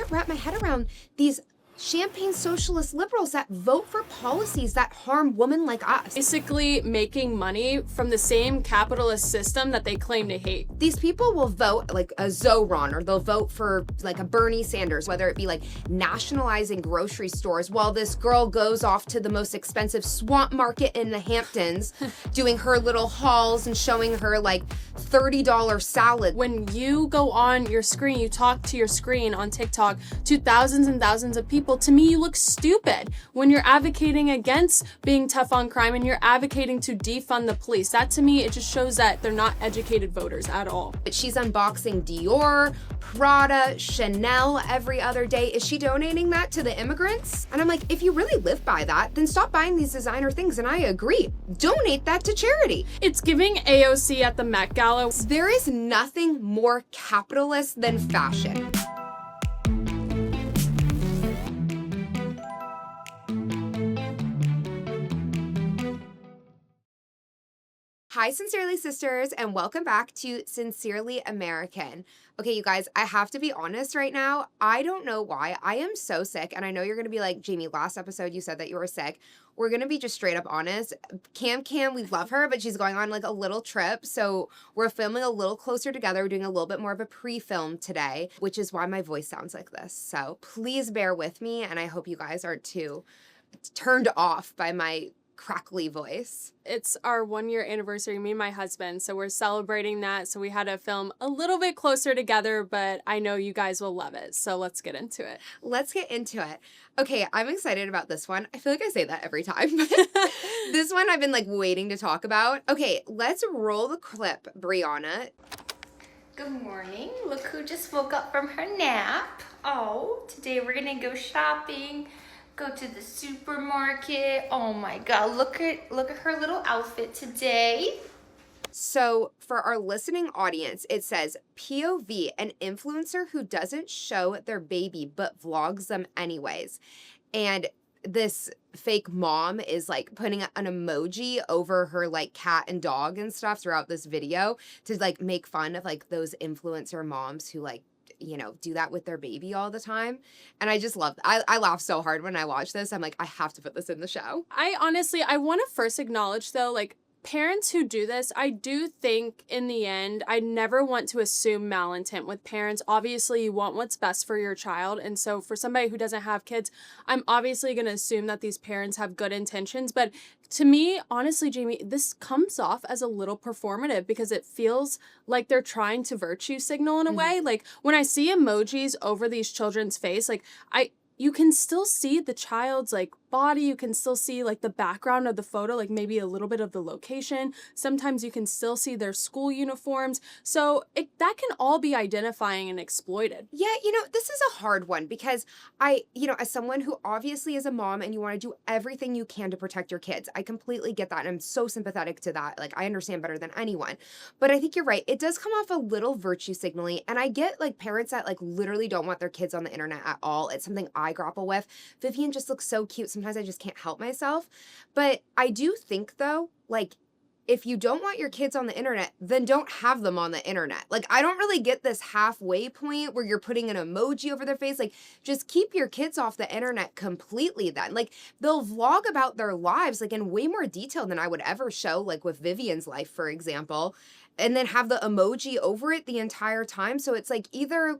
can't wrap my head around these champagne socialist liberals that vote for policies that harm women like us. Basically making money from the same capitalist system that they claim to hate. These people will vote like a Zohran, or they'll vote for like a Bernie Sanders, whether it be like nationalizing grocery stores, while this girl goes off to the most expensive swamp market in the Hamptons doing her little hauls and showing her like $30 salad. When you go on your screen, you talk to your screen on TikTok to thousands and thousands of people, to me, you look stupid when you're advocating against being tough on crime and you're advocating to defund the police. That, to me, it just shows that they're not educated voters at all. But she's unboxing Dior, Prada, Chanel every other day. Is she donating that to the immigrants? And I'm like, if you really live by that, then stop buying these designer things. And I agree. Donate that to charity. It's giving AOC at the Met Gala. There is nothing more capitalist than fashion. Hi, Sincerely Sisters, and welcome back to Sincerely American. Okay, you guys, I have to be honest right now. I don't know why. I am so sick, and I know you're going to be like, Jamie, last episode you said that you were sick. We're going to be just straight up honest. Cam, we love her, but she's going on like a little trip, so we're filming a little closer together. We're doing a little bit more of a pre-film today, which is why my voice sounds like this. So please bear with me, and I hope you guys aren't too turned off by my crackly voice. It's our 1 year anniversary, me and my husband, so we're celebrating that. So we had to film a little bit closer together, but I know you guys will love it. So let's get into it. Let's get into it. Okay, I'm excited about this one. I feel like I say that every time. This one I've been like waiting to talk about. Okay, let's roll the clip, Brianna. Good morning. Look who just woke up from her nap. Oh, today we're gonna go shopping. Go to the supermarket. Oh my God, look at her little outfit today. So for our listening audience, it says POV, an influencer who doesn't show their baby but vlogs them anyways. And this fake mom is like putting an emoji over her like cat and dog and stuff throughout this video to like make fun of like those influencer moms who like, you know, do that with their baby all the time. And I just love I laugh so hard when I watch this. I'm like, I have to put this in the show. I want to first acknowledge though, like, parents who do this, I do think in the end, I never want to assume malintent with parents. Obviously, you want what's best for your child. And so for somebody who doesn't have kids, I'm obviously going to assume that these parents have good intentions. But to me, honestly, Jamie, this comes off as a little performative because it feels like they're trying to virtue signal in a way. Like when I see emojis over these children's face, like you can still see the child's like body. You can still see like the background of the photo, like maybe a little bit of the location. Sometimes you can still see their school uniforms. So that can all be identifying and exploited. Yeah, you know, this is a hard one because as someone who obviously is a mom and you want to do everything you can to protect your kids, I completely get that. And I'm so sympathetic to that. Like, I understand better than anyone. But I think you're right. It does come off a little virtue signaling. And I get like parents that like literally don't want their kids on the internet at all. It's something I grapple with. Vivian just looks so cute. Sometimes I just can't help myself. But I do think though, like, if you don't want your kids on the internet, then don't have them on the internet. Like, I don't really get this halfway point where you're putting an emoji over their face. Like, just keep your kids off the internet completely then. Like, they'll vlog about their lives, like, in way more detail than I would ever show, like, with Vivian's life, for example, and then have the emoji over it the entire time. So it's like either,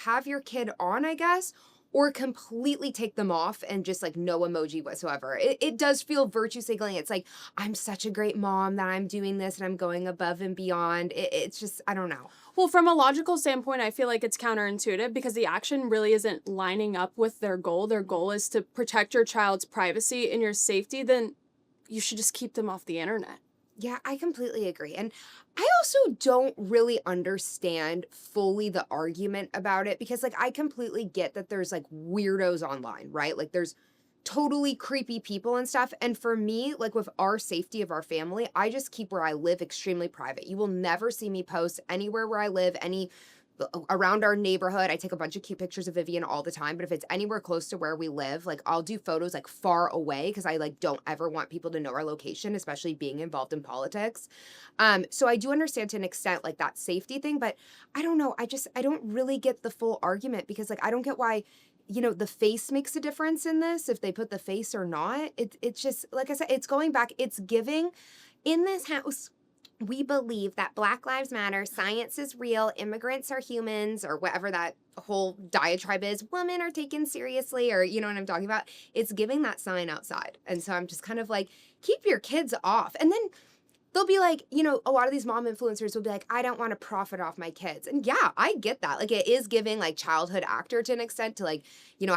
have your kid on, I guess, or completely take them off and just like no emoji whatsoever. It does feel virtue signaling. It's like, I'm such a great mom that I'm doing this and I'm going above and beyond. It's just, I don't know. Well, from a logical standpoint, I feel like it's counterintuitive because the action really isn't lining up with their goal. Their goal is to protect your child's privacy and your safety. Then you should just keep them off the internet. Yeah, I completely agree. And I also don't really understand fully the argument about it because, like, I completely get that there's, like, weirdos online, right? Like, there's totally creepy people and stuff. And for me, like, with our safety of our family, I just keep where I live extremely private. You will never see me post anywhere where I live, any around our neighborhood. I take a bunch of cute pictures of Vivian all the time, but if it's anywhere close to where we live, like I'll do photos like far away because I like don't ever want people to know our location, especially being involved in politics. So I do understand to an extent like that safety thing, but I don't know. I don't really get the full argument because like I don't get why, the face makes a difference in this, if they put the face or not. It's just, like I said, it's going back, it's giving. In this house, we believe that Black Lives Matter, science is real, immigrants are humans, or whatever that whole diatribe is, women are taken seriously, or you know what I'm talking about? It's giving that sign outside. And so I'm just kind of like, keep your kids off. And then they'll be like, a lot of these mom influencers will be like, I don't want to profit off my kids. And yeah, I get that. Like it is giving like childhood actor to an extent to like,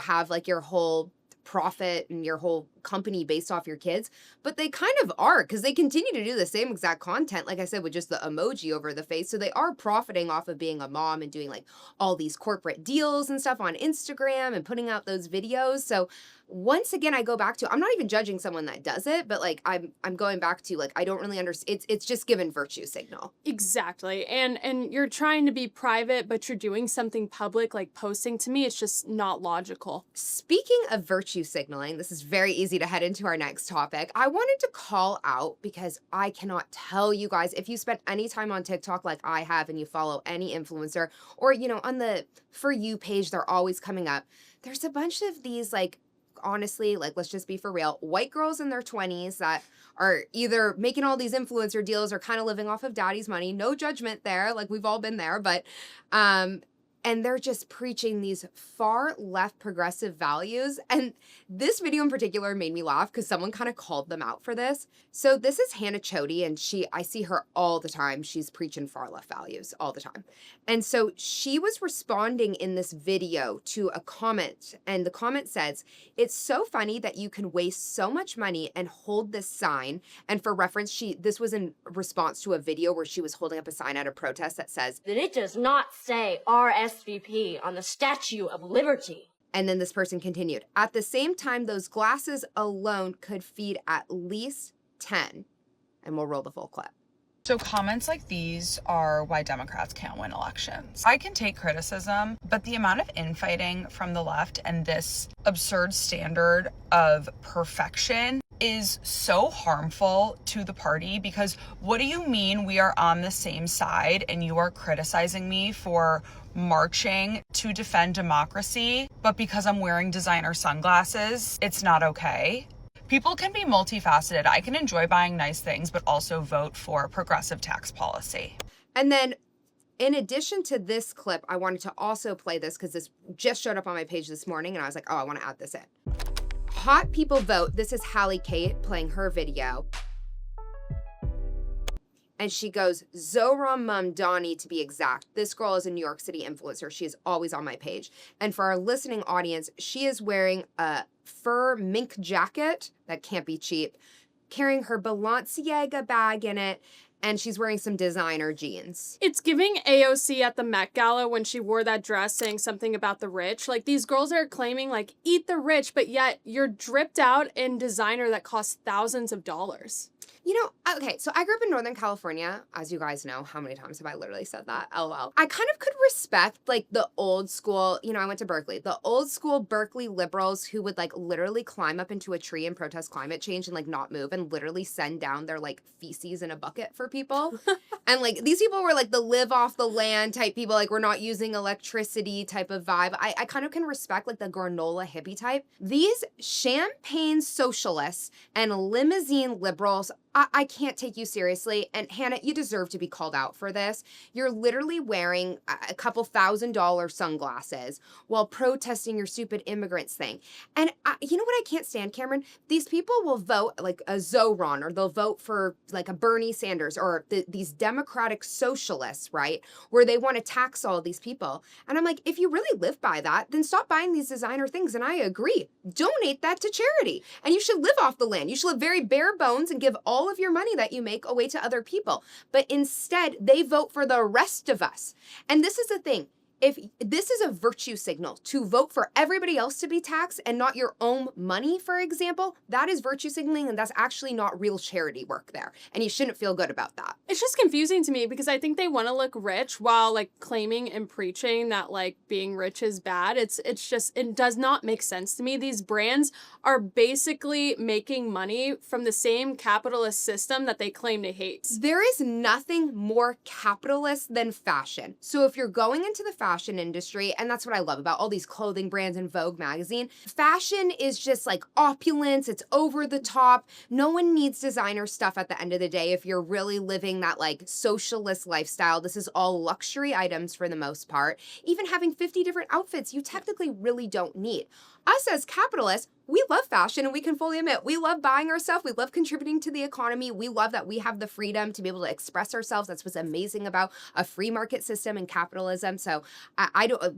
have like your whole profit and your whole company based off your kids, but they kind of are because they continue to do the same exact content, like I said, with just the emoji over the face. So they are profiting off of being a mom and doing like all these corporate deals and stuff on Instagram and putting out those videos. So once again, I go back to, I'm not even judging someone that does it, but like I'm going back to like I don't really understand. It's just given virtue signal. Exactly. And you're trying to be private, but you're doing something public, like posting. To me, it's just not logical. Speaking of virtue signaling, this is very easy to head into our next topic. I wanted to call out because I cannot tell you guys, if you spend any time on TikTok like I have and you follow any influencer or, on the For You page, they're always coming up. There's a bunch of these like, honestly, like, let's just be for real, white girls in their 20s that are either making all these influencer deals or kind of living off of daddy's money. No judgment there. Like we've all been there, but, and they're just preaching these far left progressive values. And this video in particular made me laugh because someone kind of called them out for this. So this is Hannah Chody, and I see her all the time. She's preaching far left values all the time. And so she was responding in this video to a comment, and the comment says, "It's so funny that you can waste so much money and hold this sign." And for reference, this was in response to a video where she was holding up a sign at a protest that says, "That it does not say RSVP on the Statue of Liberty." And then this person continued, "At the same time, those glasses alone could feed at least 10. And we'll roll the full clip. So comments like these are why Democrats can't win elections. I can take criticism, but the amount of infighting from the left and this absurd standard of perfection is so harmful to the party, because what do you mean we are on the same side and you are criticizing me for marching to defend democracy, but because I'm wearing designer sunglasses, it's not okay? People can be multifaceted. I can enjoy buying nice things, but also vote for progressive tax policy. And then in addition to this clip, I wanted to also play this because this just showed up on my page this morning and I was like, oh, I want to add this in. Hot people vote. This is Hallie Kate playing her video. And she goes, Zohran Mamdani to be exact. This girl is a New York City influencer. She is always on my page. And for our listening audience, she is wearing a fur mink jacket that can't be cheap, carrying her Balenciaga bag in it, and she's wearing some designer jeans. It's giving AOC at the Met Gala when she wore that dress saying something about the rich. Like, these girls are claiming, like, eat the rich, but yet you're dripped out in designer that costs thousands of dollars. Okay, so I grew up in Northern California. As you guys know, how many times have I literally said that? LOL. I kind of could respect, like, the old school, I went to Berkeley, the old school Berkeley liberals who would, like, literally climb up into a tree and protest climate change and, like, not move and literally send down their, like, feces in a bucket for people. And, like, these people were, like, the live off the land type people, like, we're not using electricity type of vibe. I kind of can respect, like, the granola hippie type. These champagne socialists and limousine liberals, I can't take you seriously. And Hannah, you deserve to be called out for this. You're literally wearing a couple $1,000 sunglasses while protesting your stupid immigrants thing. And you know what I can't stand, Cameron? These people will vote like a Zohran, or they'll vote for like a Bernie Sanders, or these democratic socialists, right? Where they want to tax all these people. And I'm like, if you really live by that, then stop buying these designer things. And I agree. Donate that to charity. And you should live off the land. You should live very bare bones and give all of your money that you make away to other people. But instead, they vote for the rest of us. And this is the thing. if this is a virtue signal to vote for everybody else to be taxed and not your own money, for example, that is virtue signaling, and that's actually not real charity work there. And you shouldn't feel good about that. It's just confusing to me because I think they want to look rich while like claiming and preaching that like being rich is bad. It's just, it does not make sense to me. These brands are basically making money from the same capitalist system that they claim to hate. There is nothing more capitalist than fashion. So if you're going into the fashion industry, and that's what I love about all these clothing brands and Vogue magazine, fashion is just like opulence, it's over the top. No one needs designer stuff at the end of the day if you're really living that like socialist lifestyle. This is all luxury items for the most part. Even having 50 different outfits, you technically really don't need. Us as capitalists, we love fashion, and we can fully admit we love buying our stuff. We love contributing to the economy. We love that we have the freedom to be able to express ourselves. That's what's amazing about a free market system and capitalism. So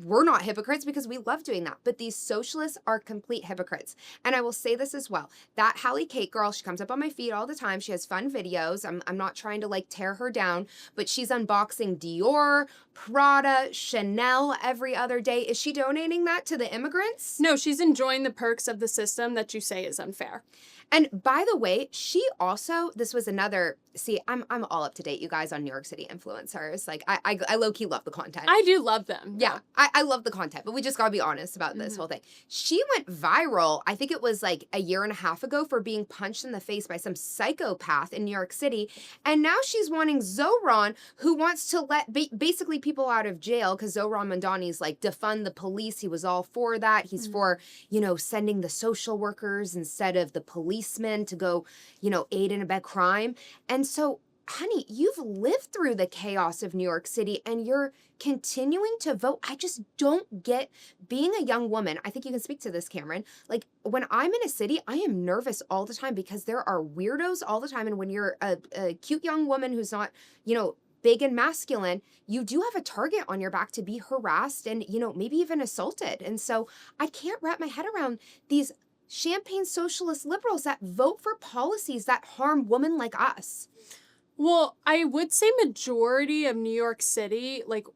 we're not hypocrites because we love doing that. But these socialists are complete hypocrites. And I will say this as well. That Hallie Kate girl, she comes up on my feed all the time. She has fun videos. I'm not trying to like tear her down, but she's unboxing Dior, Prada, Chanel every other day. Is she donating that to the immigrants? No, she's enjoying the perks of the system that you say is unfair. And by the way, she also, this was another, see, I'm all up to date, you guys, on New York City influencers. Like, I low-key love the content. I do love them. Yeah, I love the content, but we just gotta be honest about this whole thing. She went viral, I think it was like a year and a half ago, for being punched in the face by some psychopath in New York City. And now she's wanting Zohran, who wants to let basically people out of jail, because Zohran Mamdani's like, defund the police. He was all for that. He's for, you know, sending the social workers instead of the policemen to go, you know, aid and abet crime. And so, honey, you've lived through the chaos of New York City and you're continuing to vote. I just don't get, being a young woman, I think you can speak to this, Cameron. Like, when I'm in a city, I am nervous all the time because there are weirdos all the time. And when you're a cute young woman who's not, you know, big and masculine, you do have a target on your back to be harassed and, you know, maybe even assaulted. And so I can't wrap my head around these champagne socialist liberals that vote for policies that harm women like us. Well, I would say majority of New York City, like,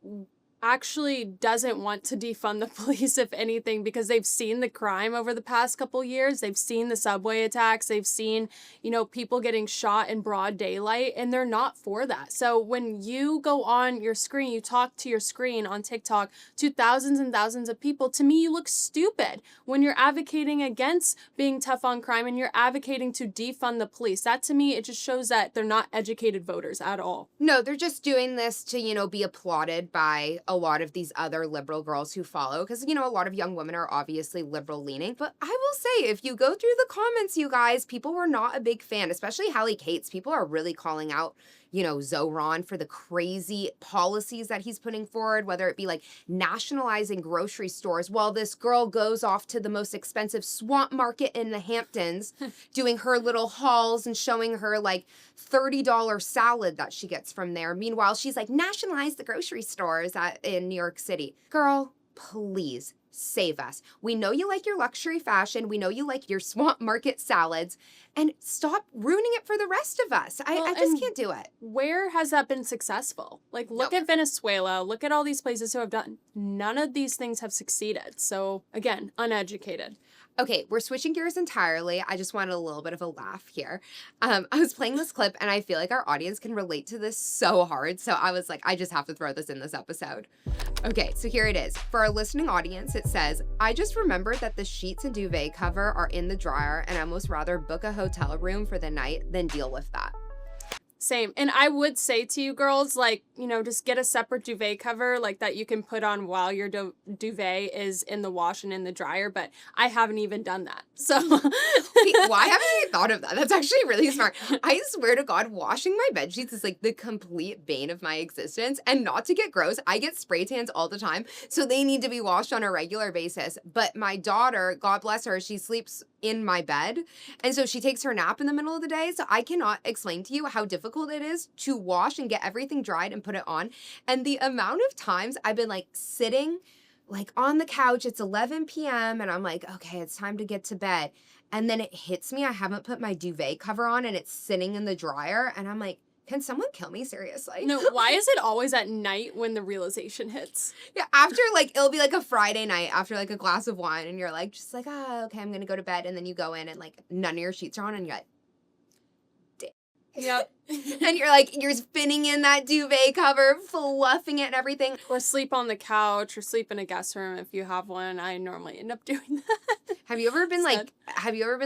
actually doesn't want to defund the police, if anything, because they've seen the crime over the past couple years. They've seen the subway attacks. They've seen, you know, people getting shot in broad daylight, and they're not for that. So when you go on your screen, you talk to your screen on TikTok to thousands and thousands of people, to me, you look stupid when you're advocating against being tough on crime and you're advocating to defund the police. That, to me, it just shows that they're not educated voters at all. No, they're just doing this to, you know, be applauded by a lot of these other liberal girls who follow, because, you know, a lot of young women are obviously liberal leaning. But I will say, if you go through the comments, you guys, people were not a big fan, especially Hallie Kate's. People are really calling out, you know, Zohran for the crazy policies that he's putting forward, whether it be like nationalizing grocery stores while this girl goes off to the most expensive swamp market in the Hamptons doing her little hauls and showing her like $30 salad that she gets from there. Meanwhile, she's like, nationalize the grocery stores in New York City. Girl, please save us. We know you like your luxury fashion. We know you like your swamp market salads. And stop ruining it for the rest of us. I just can't do it. Where has that been successful? Like, look at Venezuela. Look at all these places who have done. None of these things have succeeded. So, again, uneducated. Okay, we're switching gears entirely. I just wanted a little bit of a laugh here. I was playing this clip, and I feel like our audience can relate to this so hard. So I was like, I just have to throw this in this episode. Okay, so here it is. For our listening audience, it says, I just remembered that the sheets and duvet cover are in the dryer, and I almost rather book a hotel room for the night than deal with that. Same. And I would say to you girls, like, you know, just get a separate duvet cover like that you can put on while your duvet is in the wash and in the dryer. But I haven't even done that. So why haven't I thought of that? That's actually really smart. I swear to God, washing my bed sheets is like the complete bane of my existence. And not to get gross, I get spray tans all the time. So they need to be washed on a regular basis. But my daughter, God bless her, she sleeps in my bed. And so she takes her nap in the middle of the day. So I cannot explain to you how difficult it is to wash and get everything dried and put it on. And the amount of times I've been like sitting like on the couch, it's 11 p.m. and I'm like, okay, it's time to get to bed. And then it hits me, I haven't put my duvet cover on and it's sitting in the dryer. And I'm like, Can someone kill me? Seriously. No, why is it always at night when the realization hits? Yeah, after, like, it'll be, like, a Friday night after, like, a glass of wine, and you're, like, just like, "Ah, okay, I'm gonna go to bed," and then you go in, and, like, none of your sheets are on, and you're like, Yep. and you're, like, you're spinning in that duvet cover, fluffing it and everything. Or sleep on the couch or sleep in a guest room if you have one. I normally end up doing that. Have you ever been,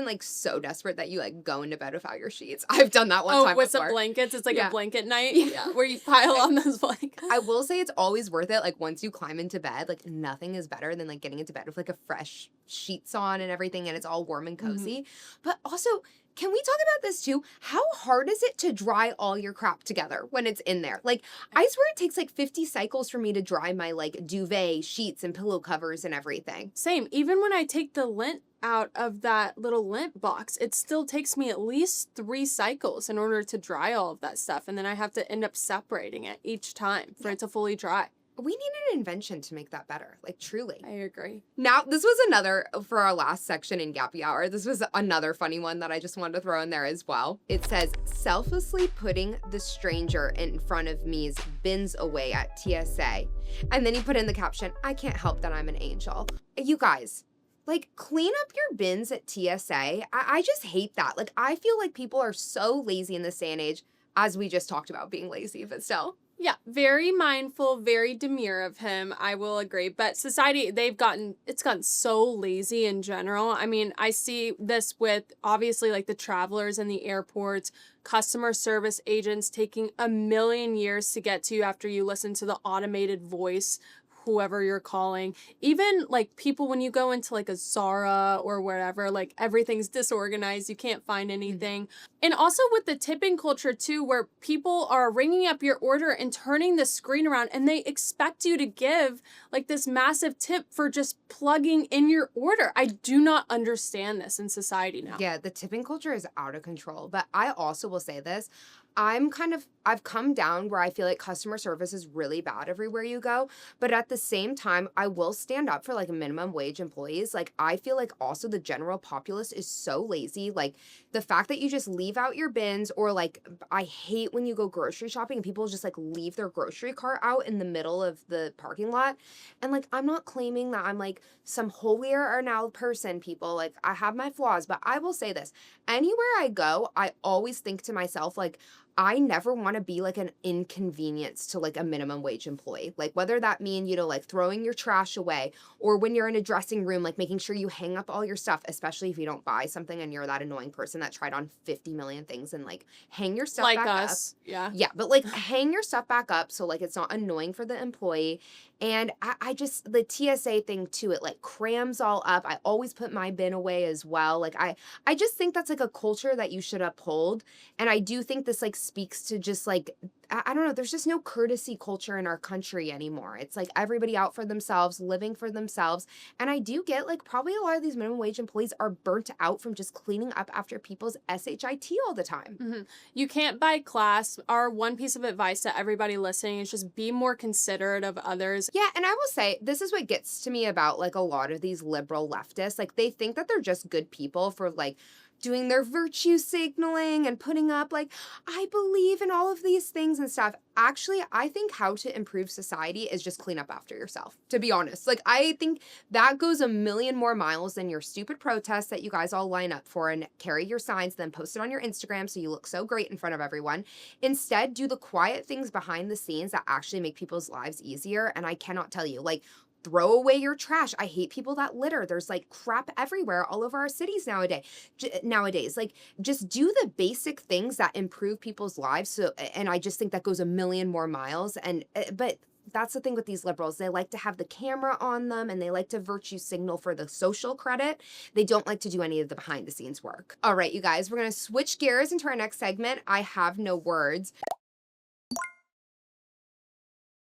like, so desperate that you, like, go into bed without your sheets? I've done that one time with before. some blankets. It's like Yeah. a blanket night Yeah. where you pile on those blankets. I will say it's always worth it. Like, once you climb into bed, like, nothing is better than, like, getting into bed with, like, a fresh sheets on and everything, and it's all warm and cozy. But also, can we talk about this too? How hard is it to dry all your crap together when it's in there? Like, I swear it takes, like, 50 cycles for me to dry my, like, duvet, sheets, and pillow covers and everything. Same. Even when I take the lint out of that little lint box, it still takes me at least 3 cycles in order to dry all of that stuff. And then I have to end up separating it each time for it to fully dry. We need an invention to make that better. Like, truly. I agree. Now, this was another, for our last section in Gappy Hour, this was another funny one that I just wanted to throw in there as well. It says, selflessly putting the stranger in front of me's bins away at TSA. And then he put in the caption, I can't help that I'm an angel. You guys, like, clean up your bins at TSA. I just hate that. Like, I feel like people are so lazy in this day and age, as we just talked about being lazy, but still. Yeah, very mindful, very demure of him. I will agree. But society, it's gotten so lazy in general. I mean, I see this with obviously like the travelers in the airports, customer service agents taking a million years to get to you after you listen to the automated voice, whoever you're calling. Even like people when you go into like a Zara or wherever, like everything's disorganized, you can't find anything. And also with the tipping culture too, where people are ringing up your order and turning the screen around and they expect you to give like this massive tip for just plugging in your order. I do not understand this in society now. Yeah, the tipping culture is out of control. But I also will say this. I've come down where I feel like customer service is really bad everywhere you go. But at the same time, I will stand up for like minimum wage employees. Like, I feel like also the general populace is so lazy. Like, the fact that you just leave out your bins, or like, I hate when you go grocery shopping and people just like leave their grocery cart out in the middle of the parking lot. And like, I'm not claiming that I'm like some holier or now person, people. Like, I have my flaws, but I will say this. Anywhere I go, I always think to myself, like, I never want to be like an inconvenience to like a minimum wage employee. Like, whether that mean, you know, like throwing your trash away, or when you're in a dressing room, like making sure you hang up all your stuff, especially if you don't buy something and you're that annoying person that tried on 50 million things, and like hang your stuff Like back us. up. Yeah. Yeah, but like hang your stuff back up so like it's not annoying for the employee. And I just, the TSA thing too, it like crams all up. I always put my bin away as well. Like, I just think that's like a culture that you should uphold. And I do think this like speaks to just like, I don't know, there's just no courtesy culture in our country anymore. It's like everybody out for themselves, living for themselves. And I do get like probably a lot of these minimum wage employees are burnt out from just cleaning up after people's SHIT all the time. Mm-hmm. You can't buy class. Our one piece of advice to everybody listening is just be more considerate of others. Yeah, and I will say, this is what gets to me about like a lot of these liberal leftists. Like, they think that they're just good people for like doing their virtue signaling and putting up like, I believe in all of these things and stuff. Actually, I think how to improve society is just clean up after yourself, to be honest. Like, I think that goes a million more miles than your stupid protests that you guys all line up for and carry your signs, then post it on your Instagram so you look so great in front of everyone. Instead, do the quiet things behind the scenes that actually make people's lives easier. And I cannot tell you, like, throw away your trash. I hate people that litter. There's like crap everywhere all over our cities nowadays. Like, just do the basic things that improve people's lives. So, and I just think that goes a million more miles. And, but that's the thing with these liberals. They like to have the camera on them and they like to virtue signal for the social credit. They don't like to do any of the behind the scenes work. All right, you guys, we're going to switch gears into our next segment. I have no words.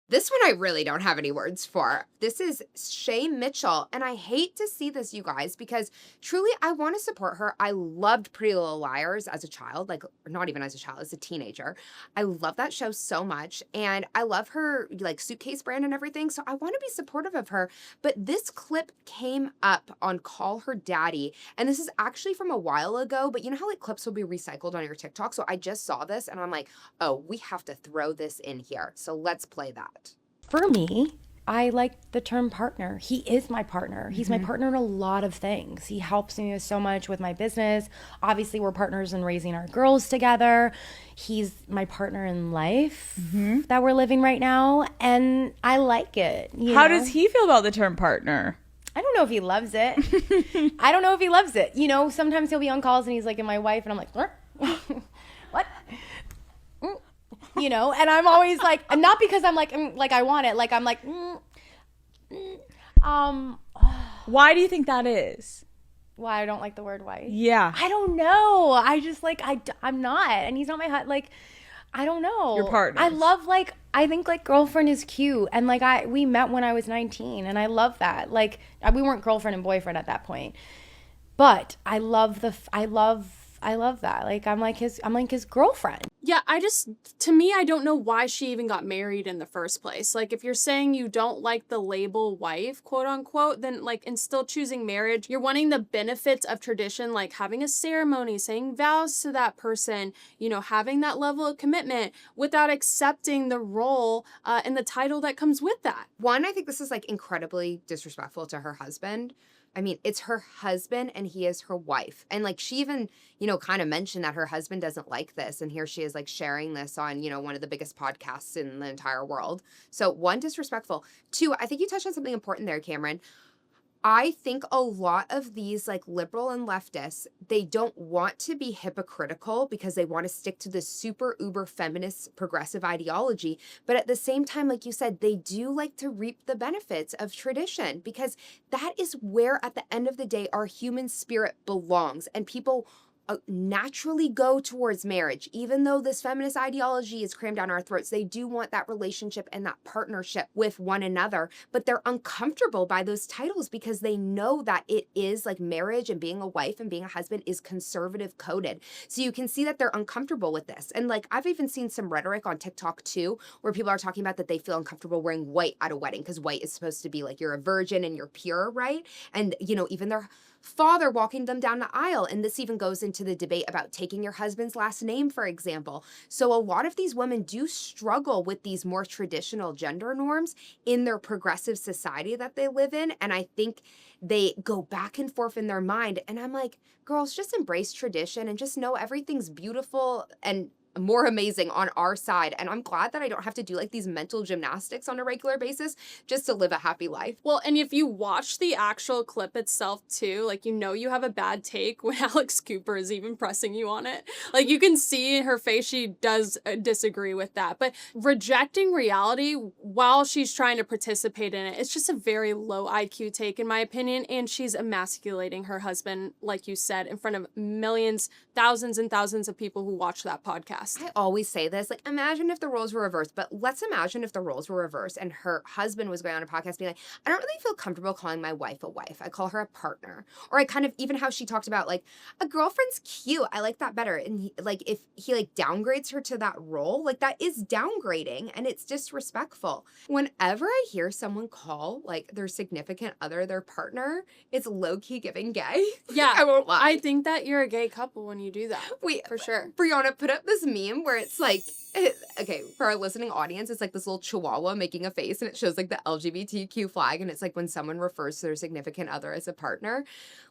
This one I really don't have any words for. This is Shay Mitchell, and I hate to see this, you guys, because truly I want to support her. I loved Pretty Little Liars as a child, like not even as a child, as a teenager. I love that show so much, and I love her like suitcase brand and everything, so I want to be supportive of her. But this clip came up on Call Her Daddy, and this is actually from a while ago, but you know how like clips will be recycled on your TikTok? So I just saw this, and I'm like, oh, we have to throw this in here. So let's play that. For me, I like the term partner. He is my partner. He's my partner in a lot of things. He helps me so much with my business. Obviously, we're partners in raising our girls together. He's my partner in life that we're living right now, and I like it. How does he feel about the term partner? I don't know if he loves it. I don't know if he loves it. You know, sometimes he'll be on calls and he's like, "And my wife," and I'm like, "What?" You know, and I'm always like, and not because I'm like I want it, like I'm like, Why do you think that is? why I don't like the word wife. Yeah. I don't know. I just like, I'm not, and he's not my like, I don't know. Your partners. I love like, I think like girlfriend is cute, and like we met when I was 19, and I love that. Like we weren't girlfriend and boyfriend at that point, but I love that. Like I'm like his girlfriend. Yeah, to me, I don't know why she even got married in the first place. Like, if you're saying you don't like the label wife, quote unquote, then like, in still choosing marriage, you're wanting the benefits of tradition, like having a ceremony, saying vows to that person, you know, having that level of commitment without accepting the role and the title that comes with that. One, I think this is like incredibly disrespectful to her husband. I mean, it's her husband and he is her wife. And like she even, you know, kind of mentioned that her husband doesn't like this. And here she is like sharing this on, you know, one of the biggest podcasts in the entire world. So one, disrespectful. Two, I think you touched on something important there, Cameron. I think a lot of these like liberal and leftists, they don't want to be hypocritical because they want to stick to the super uber feminist progressive ideology. But at the same time, like you said, they do like to reap the benefits of tradition because that is where at the end of the day, our human spirit belongs. And people naturally go towards marriage. Even though this feminist ideology is crammed down our throats, they do want that relationship and that partnership with one another, but they're uncomfortable by those titles because they know that it is like marriage and being a wife and being a husband is conservative coded. So you can see that they're uncomfortable with this. And like I've even seen some rhetoric on TikTok too, where people are talking about that they feel uncomfortable wearing white at a wedding because white is supposed to be like you're a virgin and you're pure, right? And you know, even their father walking them down the aisle. And this even goes into the debate about taking your husband's last name, for example. So a lot of these women do struggle with these more traditional gender norms in their progressive society that they live in. And I think they go back and forth in their mind. And I'm like, girls, just embrace tradition and just know everything's beautiful and more amazing on our side. And I'm glad that I don't have to do like these mental gymnastics on a regular basis just to live a happy life. Well, and if you watch the actual clip itself too, like, you know, you have a bad take when Alex Cooper is even pressing you on it. Like, you can see in her face, she does disagree with that. But rejecting reality while she's trying to participate in it, it's just a very low IQ take in my opinion. And she's emasculating her husband, like you said, in front of millions, thousands and thousands of people who watch that podcast. I always say this, like, imagine if the roles were reversed, but let's imagine if the roles were reversed and her husband was going on a podcast being like, I don't really feel comfortable calling my wife a wife. I call her a partner. Or I kind of, even how she talked about like, a girlfriend's cute. I like that better. And he, like, if he like downgrades her to that role, like that is downgrading and it's disrespectful. Whenever I hear someone call like their significant other, their partner, it's low-key giving gay. Yeah, I won't lie. I think that you're a gay couple when you do that. For sure. Brianna, put up this meme where it's like, okay, for our listening audience, it's like this little chihuahua making a face and it shows like the LGBTQ flag and it's like when someone refers to their significant other as a partner,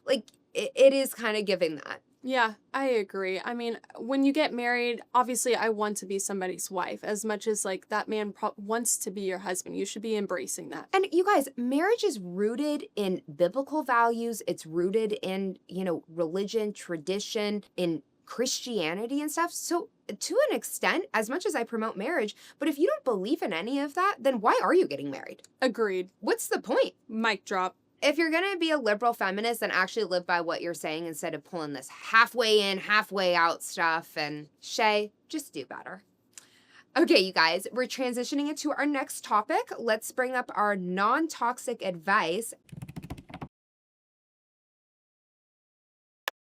like it is kind of giving that. Yeah, I agree. I mean, when you get married, obviously I want to be somebody's wife as much as like that man wants to be your husband. You should be embracing that. And you guys, marriage is rooted in biblical values. It's rooted in, you know, religion, tradition, in Christianity and stuff. So to an extent, as much as I promote marriage, but if you don't believe in any of that, then why are you getting married? Agreed. What's the point? Mic drop. If you're going to be a liberal feminist, then actually live by what you're saying instead of pulling this halfway in, halfway out stuff. And Shay, just do better. Okay, you guys, we're transitioning into our next topic. Let's bring up our non-toxic advice.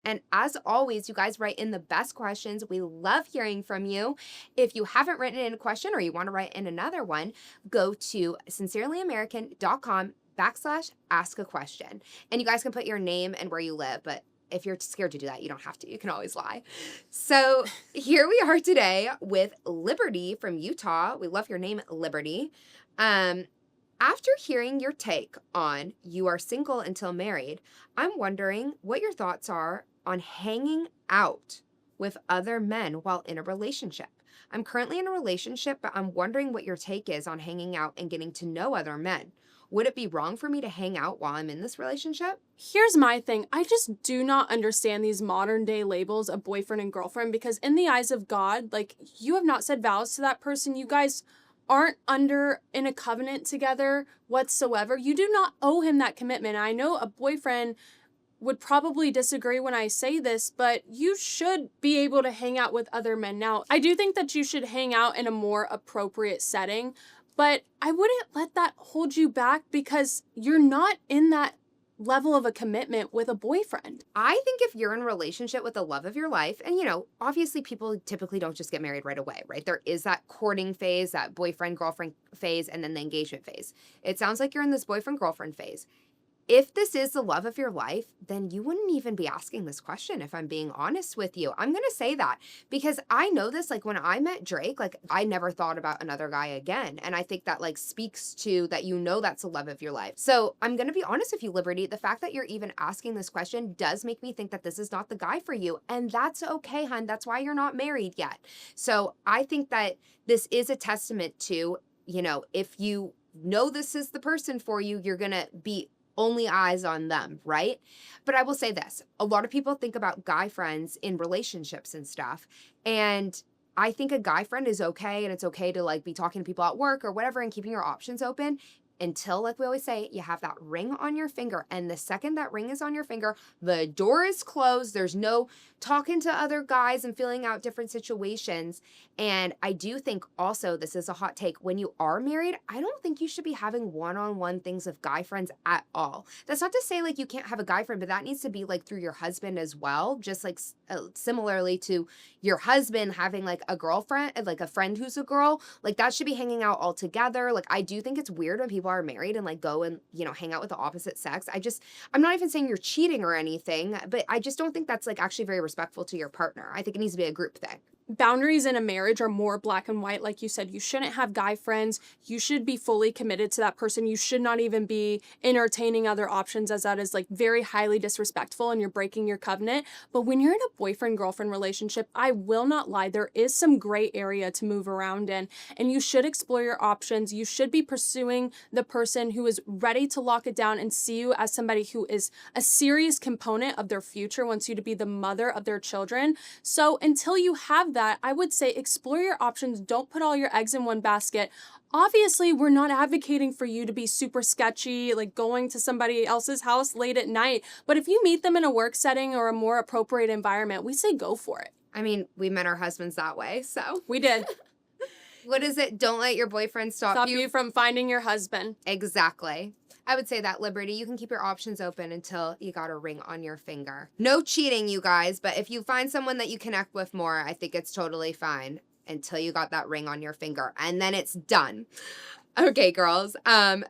And as always, you guys write in the best questions. We love hearing from you. If you haven't written in a question or you want to write in another one, go to sincerelyamerican.com/ask a question. And you guys can put your name and where you live, but if you're scared to do that, you don't have to. You can always lie. So here we are today with Liberty from Utah. We love your name, Liberty. After hearing your take on you are single until married, I'm wondering what your thoughts are on hanging out with other men while in a relationship. I'm currently in a relationship, but I'm wondering what your take is on hanging out and getting to know other men. Would it be wrong for me to hang out while I'm in this relationship? Here's my thing. I just do not understand these modern day labels of boyfriend and girlfriend, because in the eyes of God, like, you have not said vows to that person. You guys aren't in a covenant together whatsoever. You do not owe him that commitment. I know a boyfriend would probably disagree when I say this, but you should be able to hang out with other men. Now, I do think that you should hang out in a more appropriate setting, but I wouldn't let that hold you back, because you're not in that level of a commitment with a boyfriend. I think if you're in a relationship with the love of your life, and obviously people typically don't just get married right away, right? There is that courting phase, that boyfriend girlfriend phase, and then the engagement phase. It sounds like you're in this boyfriend girlfriend phase. If this is the love of your life, then you wouldn't even be asking this question, if I'm being honest with you. I'm going to say that because I know this. Like, when I met Drake, like, I never thought about another guy again. And I think that, like, speaks to that, that's the love of your life. So I'm going to be honest with you, Liberty. The fact that you're even asking this question does make me think that this is not the guy for you. And that's okay, hun. That's why you're not married yet. So I think that this is a testament to, if you know this is the person for you, you're going to be only eyes on them, right? But I will say this. A lot of people think about guy friends in relationships and stuff. And I think a guy friend is okay. And it's okay to, like, be talking to people at work or whatever and keeping your options open until, like we always say, you have that ring on your finger. And the second that ring is on your finger, the door is closed. There's no talking to other guys and filling out different situations. And I do think also, this is a hot take, when you are married, I don't think you should be having one-on-one things with guy friends at all. That's not to say, like, you can't have a guy friend, but that needs to be, like, through your husband as well. Just like similarly to your husband having, like, a girlfriend, like a friend who's a girl, like, that should be hanging out all together. Like, I do think it's weird when people are married and, like, go and, hang out with the opposite sex. I'm not even saying you're cheating or anything, but I just don't think that's, like, actually very respectful to your partner. I think it needs to be a group thing. Boundaries in a marriage are more black and white. Like you said, you shouldn't have guy friends. You should be fully committed to that person. You should not even be entertaining other options, as that is, like, very highly disrespectful and you're breaking your covenant. But when you're in a boyfriend-girlfriend relationship, I will not lie, there is some gray area to move around in, and you should explore your options. You should be pursuing the person who is ready to lock it down and see you as somebody who is a serious component of their future, wants you to be the mother of their children. So until you have that, I would say explore your options. Don't put all your eggs in one basket. Obviously, we're not advocating for you to be super sketchy, like going to somebody else's house late at night. But if you meet them in a work setting or a more appropriate environment, we say go for it. I mean, we met our husbands that way, so. We did. What is it? Don't let your boyfriend stop you from finding your husband. Exactly. I would say that, Liberty. You can keep your options open until you got a ring on your finger. No cheating, you guys, but if you find someone that you connect with more, I think it's totally fine until you got that ring on your finger, and then it's done. Okay, girls.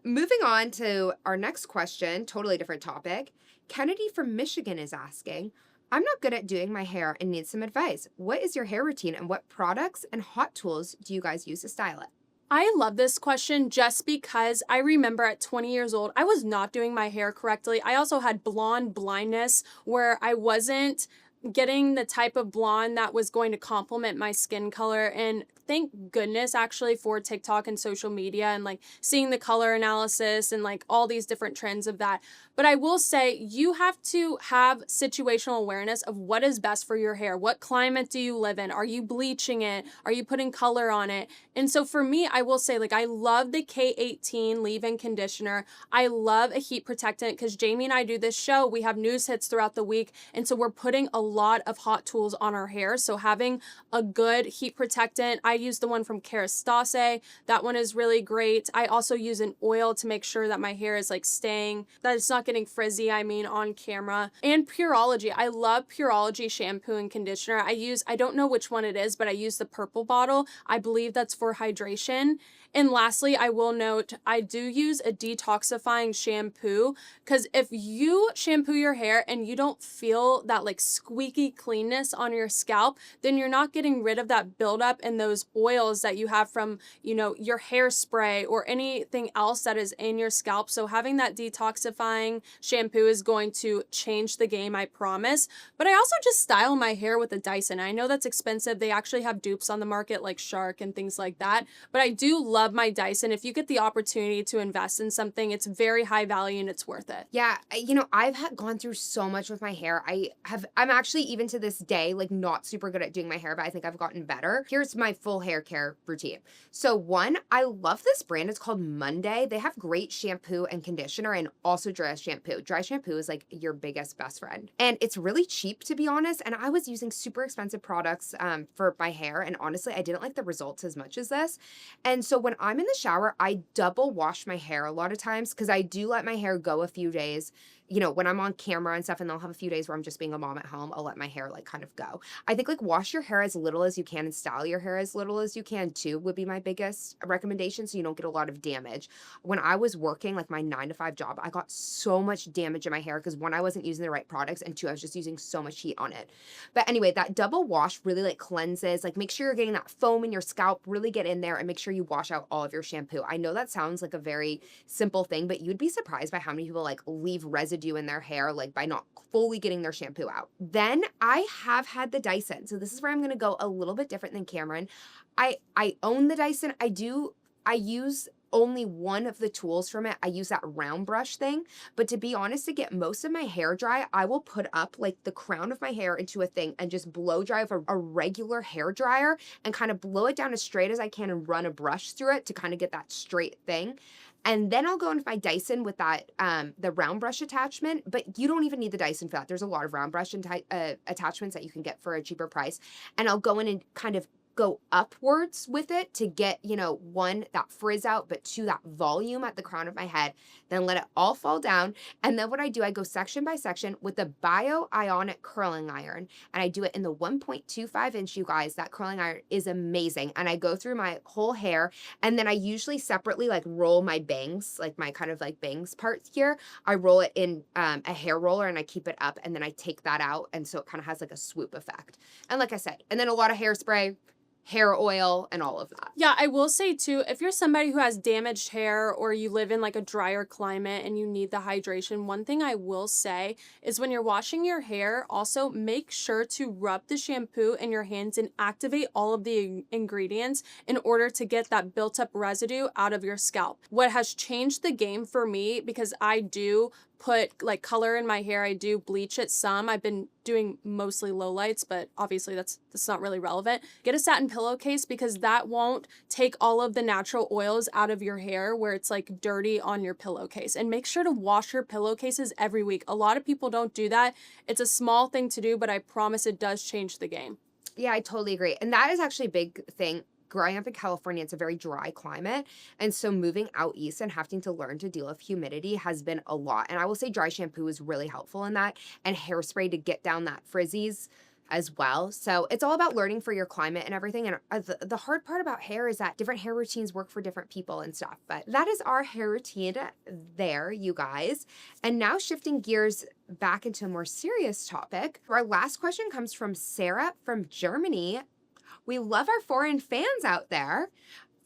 Moving on to our next question, totally different topic. Kennedy from Michigan is asking, I'm not good at doing my hair and need some advice. What is your hair routine and what products and hot tools do you guys use to style it? I love this question just because I remember at 20 years old, I was not doing my hair correctly. I also had blonde blindness where I wasn't getting the type of blonde that was going to complement my skin color. And thank goodness actually for TikTok and social media and, like, seeing the color analysis and, like, all these different trends of that. But I will say you have to have situational awareness of what is best for your hair. What climate do you live in? Are you bleaching it? Are you putting color on it? And so for me, I will say, like, I love the K18 leave-in conditioner. I love a heat protectant because Jamie and I do this show. We have news hits throughout the week. And so we're putting a lot of hot tools on our hair. So having a good heat protectant, I use the one from Kerastase. That one is really great. I also use an oil to make sure that my hair is like staying, that it's not getting frizzy, on camera. And Pureology. I love Pureology shampoo and conditioner. I don't know which one it is, but I use the purple bottle. I believe that's for hydration. And lastly, I will note, I do use a detoxifying shampoo, because if you shampoo your hair and you don't feel that like squeaky cleanness on your scalp, then you're not getting rid of that buildup and those oils that you have from, your hairspray or anything else that is in your scalp. So having that detoxifying shampoo is going to change the game, I promise. But I also just style my hair with a Dyson. I know that's expensive. They actually have dupes on the market like Shark and things like that. But I do love my Dyson. If you get the opportunity to invest in something, it's very high value and it's worth it. Yeah, I've gone through so much with my hair. I'm actually, even to this day, like not super good at doing my hair, but I think I've gotten better. Here's my full hair care routine. So one, I love this brand. It's called Monday. They have great shampoo and conditioner and also dry shampoo. Dry shampoo is like your biggest best friend. And it's really cheap, to be honest. And I was using super expensive products for my hair. And honestly, I didn't like the results as much as this. And so when I'm in the shower, I double wash my hair a lot of times, because I do let my hair go a few days. When I'm on camera and stuff, and I'll have a few days where I'm just being a mom at home, I'll let my hair like kind of go. I think like wash your hair as little as you can and style your hair as little as you can too would be my biggest recommendation, so you don't get a lot of damage. When I was working like my 9-to-5 job, I got so much damage in my hair because one, I wasn't using the right products, and two, I was just using so much heat on it. But anyway, that double wash really like cleanses, like make sure you're getting that foam in your scalp, really get in there, and make sure you wash out all of your shampoo. I know that sounds like a very simple thing, but you'd be surprised by how many people like leave residue in their hair like by not fully getting their shampoo out. Then I have had the Dyson. So this is where I'm going to go a little bit different than Cameron. I own the Dyson. I use only one of the tools from it. I use that round brush thing. But to be honest, to get most of my hair dry, I will put up like the crown of my hair into a thing and just blow dry with a regular hair dryer and kind of blow it down as straight as I can and run a brush through it to kind of get that straight thing. And then I'll go into my Dyson with that, the round brush attachment, but you don't even need the Dyson for that. There's a lot of round brush attachments that you can get for a cheaper price. And I'll go in and kind of go upwards with it to get, one, that frizz out, but two, that volume at the crown of my head, then let it all fall down. And then what I do, I go section by section with the bio-ionic curling iron, and I do it in the 1.25 inch, you guys. That curling iron is amazing. And I go through my whole hair, and then I usually separately like roll my bangs, like my kind of like bangs parts here. I roll it in a hair roller and I keep it up, and then I take that out. And so it kind of has like a swoop effect. And like I said, and then a lot of hairspray, hair oil, and all of that. Yeah, I will say too, if you're somebody who has damaged hair or you live in like a drier climate and you need the hydration, one thing I will say is when you're washing your hair, also make sure to rub the shampoo in your hands and activate all of the ingredients in order to get that built up residue out of your scalp. What has changed the game for me, because I do put like color in my hair, I do bleach it some. I've been doing mostly lowlights, but obviously that's not really relevant. Get a satin pillowcase, because that won't take all of the natural oils out of your hair where it's like dirty on your pillowcase. And make sure to wash your pillowcases every week. A lot of people don't do that. It's a small thing to do, but I promise it does change the game. Yeah, I totally agree. And that is actually a big thing. Growing up in California, it's a very dry climate. And so moving out east and having to learn to deal with humidity has been a lot. And I will say dry shampoo is really helpful in that, and hairspray to get down that frizzies as well. So it's all about learning for your climate and everything. And the hard part about hair is that different hair routines work for different people and stuff. But that is our hair routine there, you guys. And now shifting gears back into a more serious topic. Our last question comes from Sarah from Germany. We love our foreign fans out there.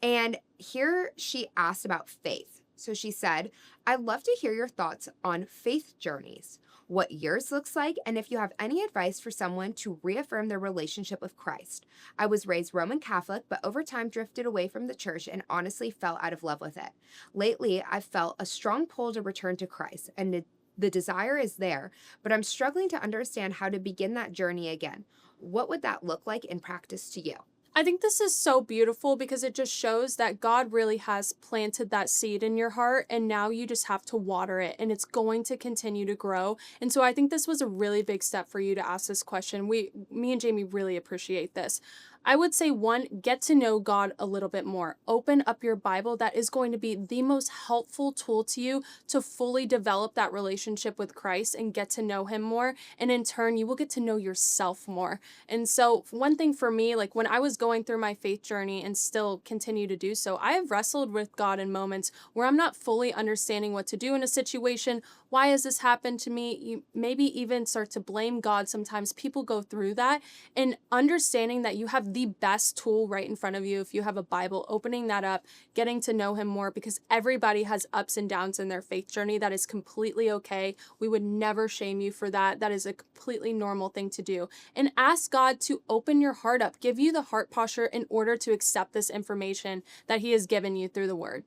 And here she asked about faith. So she said, I'd love to hear your thoughts on faith journeys, what yours looks like, and if you have any advice for someone to reaffirm their relationship with Christ. I was raised Roman Catholic, but over time drifted away from the church and honestly fell out of love with it. Lately, I've felt a strong pull to return to Christ, and the desire is there, but I'm struggling to understand how to begin that journey again. What would that look like in practice to you? I think this is so beautiful because it just shows that God really has planted that seed in your heart, and now you just have to water it, and it's going to continue to grow. And so I think this was a really big step for you to ask this question. Me and Jamie really appreciate this. I would say one, get to know God a little bit more. Open up your Bible. That is going to be the most helpful tool to you to fully develop that relationship with Christ and get to know him more. And in turn, you will get to know yourself more. And so one thing for me, like when I was going through my faith journey and still continue to do so, I have wrestled with God in moments where I'm not fully understanding what to do in a situation. Why has this happened to me? You maybe even start to blame God. Sometimes people go through that, and understanding that you have the best tool right in front of you. If you have a Bible, opening that up, getting to know him more, because everybody has ups and downs in their faith journey. That is completely okay. We would never shame you for that. That is a completely normal thing to do. And ask God to open your heart up, give you the heart posture in order to accept this information that he has given you through the word.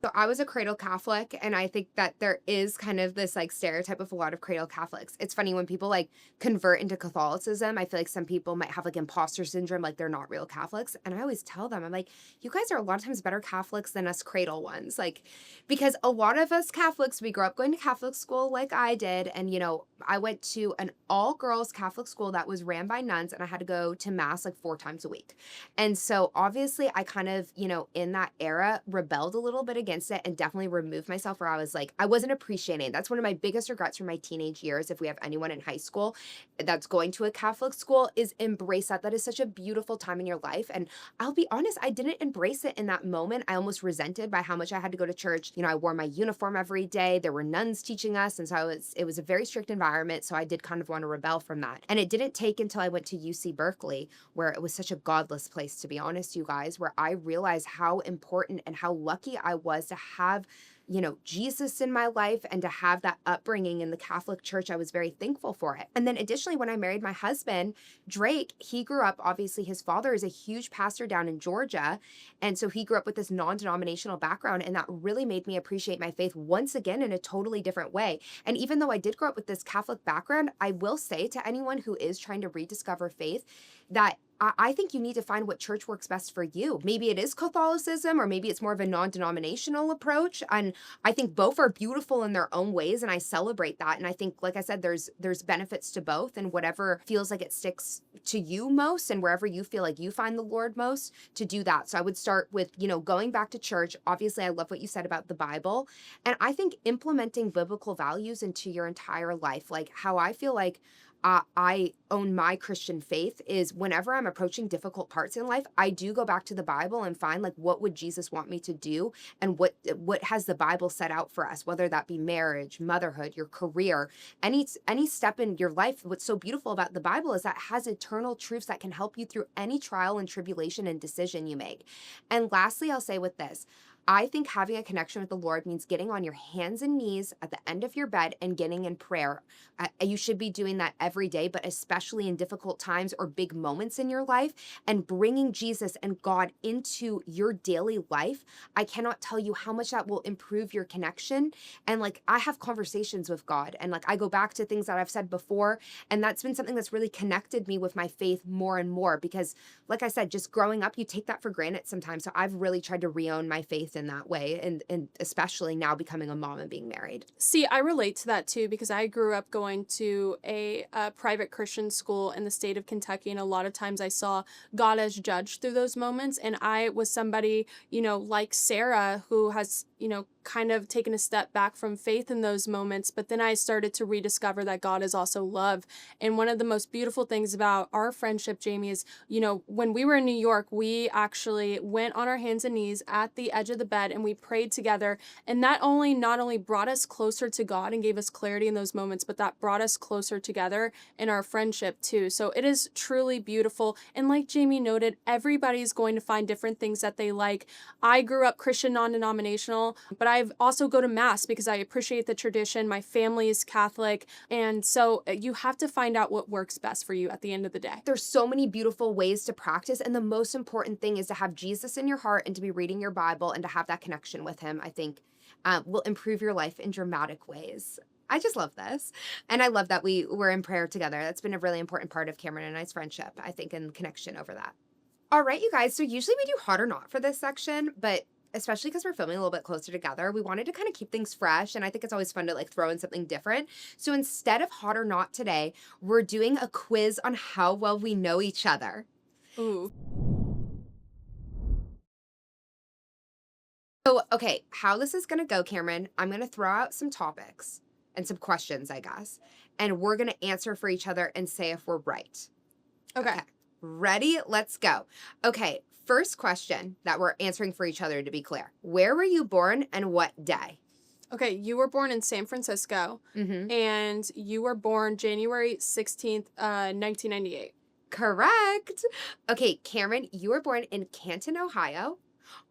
So I was a cradle Catholic, and I think that there is kind of this like stereotype of a lot of cradle Catholics. It's funny when people like convert into Catholicism, I feel like some people might have like imposter syndrome, like they're not real Catholics. And I always tell them, I'm like, you guys are a lot of times better Catholics than us cradle ones. Like, because a lot of us Catholics, we grew up going to Catholic school like I did. And, you know, I went to an all girls Catholic school that was ran by nuns, and I had to go to mass like 4 times a week. And so obviously I kind of, you know, in that era rebelled a little bit against it and definitely removed myself, where I was like, I wasn't appreciating. That's one of my biggest regrets from my teenage years. If we have anyone in high school that's going to a Catholic school, is embrace that. That is such a beautiful time in your life. And I'll be honest, I didn't embrace it in that moment. I almost resented by how much I had to go to church. You know, I wore my uniform every day. There were nuns teaching us. And so it was a very strict environment. So I did kind of want to rebel from that. And it didn't take until I went to UC Berkeley, where it was such a godless place, to be honest, you guys, where I realized how important and how lucky I was to have, you know, Jesus in my life and to have that upbringing in the Catholic Church. I was very thankful for it. And then additionally, when I married my husband, Drake, he grew up, obviously his father is a huge pastor down in Georgia. And so he grew up with this non-denominational background, and that really made me appreciate my faith once again in a totally different way. And even though I did grow up with this Catholic background, I will say to anyone who is trying to rediscover faith that I think you need to find what church works best for you. Maybe it is Catholicism, or maybe it's more of a non-denominational approach. And I think both are beautiful in their own ways, and I celebrate that. And I think, like I said, there's benefits to both, and whatever feels like it sticks to you most, and wherever you feel like you find the Lord most, to do that. So I would start with, you know, going back to church. Obviously, I love what you said about the Bible. And I think implementing biblical values into your entire life, like how I feel like I own my Christian faith, is whenever I'm approaching difficult parts in life, I do go back to the Bible and find like, what would Jesus want me to do? And what has the Bible set out for us, whether that be marriage, motherhood, your career, any step in your life. What's so beautiful about the Bible is that it has eternal truths that can help you through any trial and tribulation and decision you make. And lastly, I'll say with this, I think having a connection with the Lord means getting on your hands and knees at the end of your bed and getting in prayer. You should be doing that every day, but especially in difficult times or big moments in your life, and bringing Jesus and God into your daily life. I cannot tell you how much that will improve your connection. And like, I have conversations with God, and like, I go back to things that I've said before. And that's been something that's really connected me with my faith more and more, because like I said, just growing up, you take that for granted sometimes. So I've really tried to re-own my faith in that way, and especially now becoming a mom and being married. See, I relate to that too, because I grew up going to a private Christian school in the state of Kentucky, and a lot of times I saw God as judge through those moments. And I was somebody, you know, like Sarah, who has, you know, kind of taken a step back from faith in those moments. But then I started to rediscover that God is also love. And one of the most beautiful things about our friendship, Jamie, is, you know, when we were in New York, we actually went on our hands and knees at the edge of the bed and we prayed together. And that not only brought us closer to God and gave us clarity in those moments, but that brought us closer together in our friendship too. So it is truly beautiful. And like Jamie noted, everybody's going to find different things that they like. I grew up Christian non-denominational, but I've also go to mass because I appreciate the tradition. My family is Catholic. And so you have to find out what works best for you at the end of the day. There's so many beautiful ways to practice. And the most important thing is to have Jesus in your heart and to be reading your Bible and to have that connection with him, I think will improve your life in dramatic ways. I just love this. And I love that we were in prayer together. That's been a really important part of Cameron and I's friendship, I think, and connection over that. All right, you guys. So usually we do hot or not for this section, but especially because we're filming a little bit closer together, we wanted to kind of keep things fresh. And I think it's always fun to like throw in something different. So instead of hot or not today, we're doing a quiz on how well we know each other. Ooh. So, okay, how this is going to go, Cameron, I'm going to throw out some topics and some questions, I guess, and we're going to answer for each other and say if we're right. Okay. Ready? Let's go. Okay, first question that we're answering for each other, to be clear. Where were you born and what day? Okay, you were born in San Francisco, and you were born January 16th, 1998. Correct. Okay, Cameron, you were born in Canton, Ohio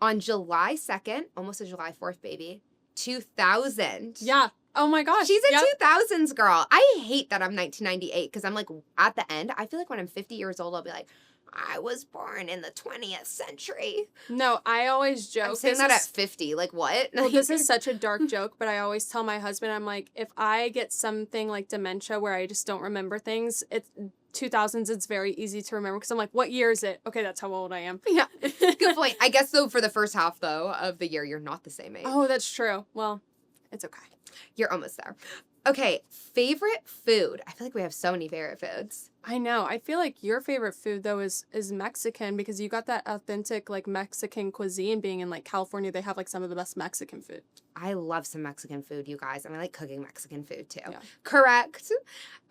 on July 2nd, almost a July 4th, baby, 2000. Yeah. Oh my gosh. She's a Yep. 2000s girl. I hate that I'm 1998 because I'm like, at the end, I feel like when I'm 50 years old, I'll be like, I was born in the 20th century. No, I always joke. I'm saying this that is- at 50. Like, what? Well, this is such a dark joke, but I always tell my husband, I'm like, if I get something like dementia where I just don't remember things, it's 2000s, it's very easy to remember because I'm like, what year is it? Okay, that's how old I am. Yeah, good point. I guess, though, for the first half, though, of the year, you're not the same age. Oh, that's true. Well, it's okay. You're almost there. Okay, favorite food. I feel like we have so many favorite foods. I know. I feel like your favorite food though is Mexican because you got that authentic like Mexican cuisine. Being in like California, they have like some of the best Mexican food. I love some Mexican food, you guys. And I like cooking Mexican food, too. Yeah. Correct.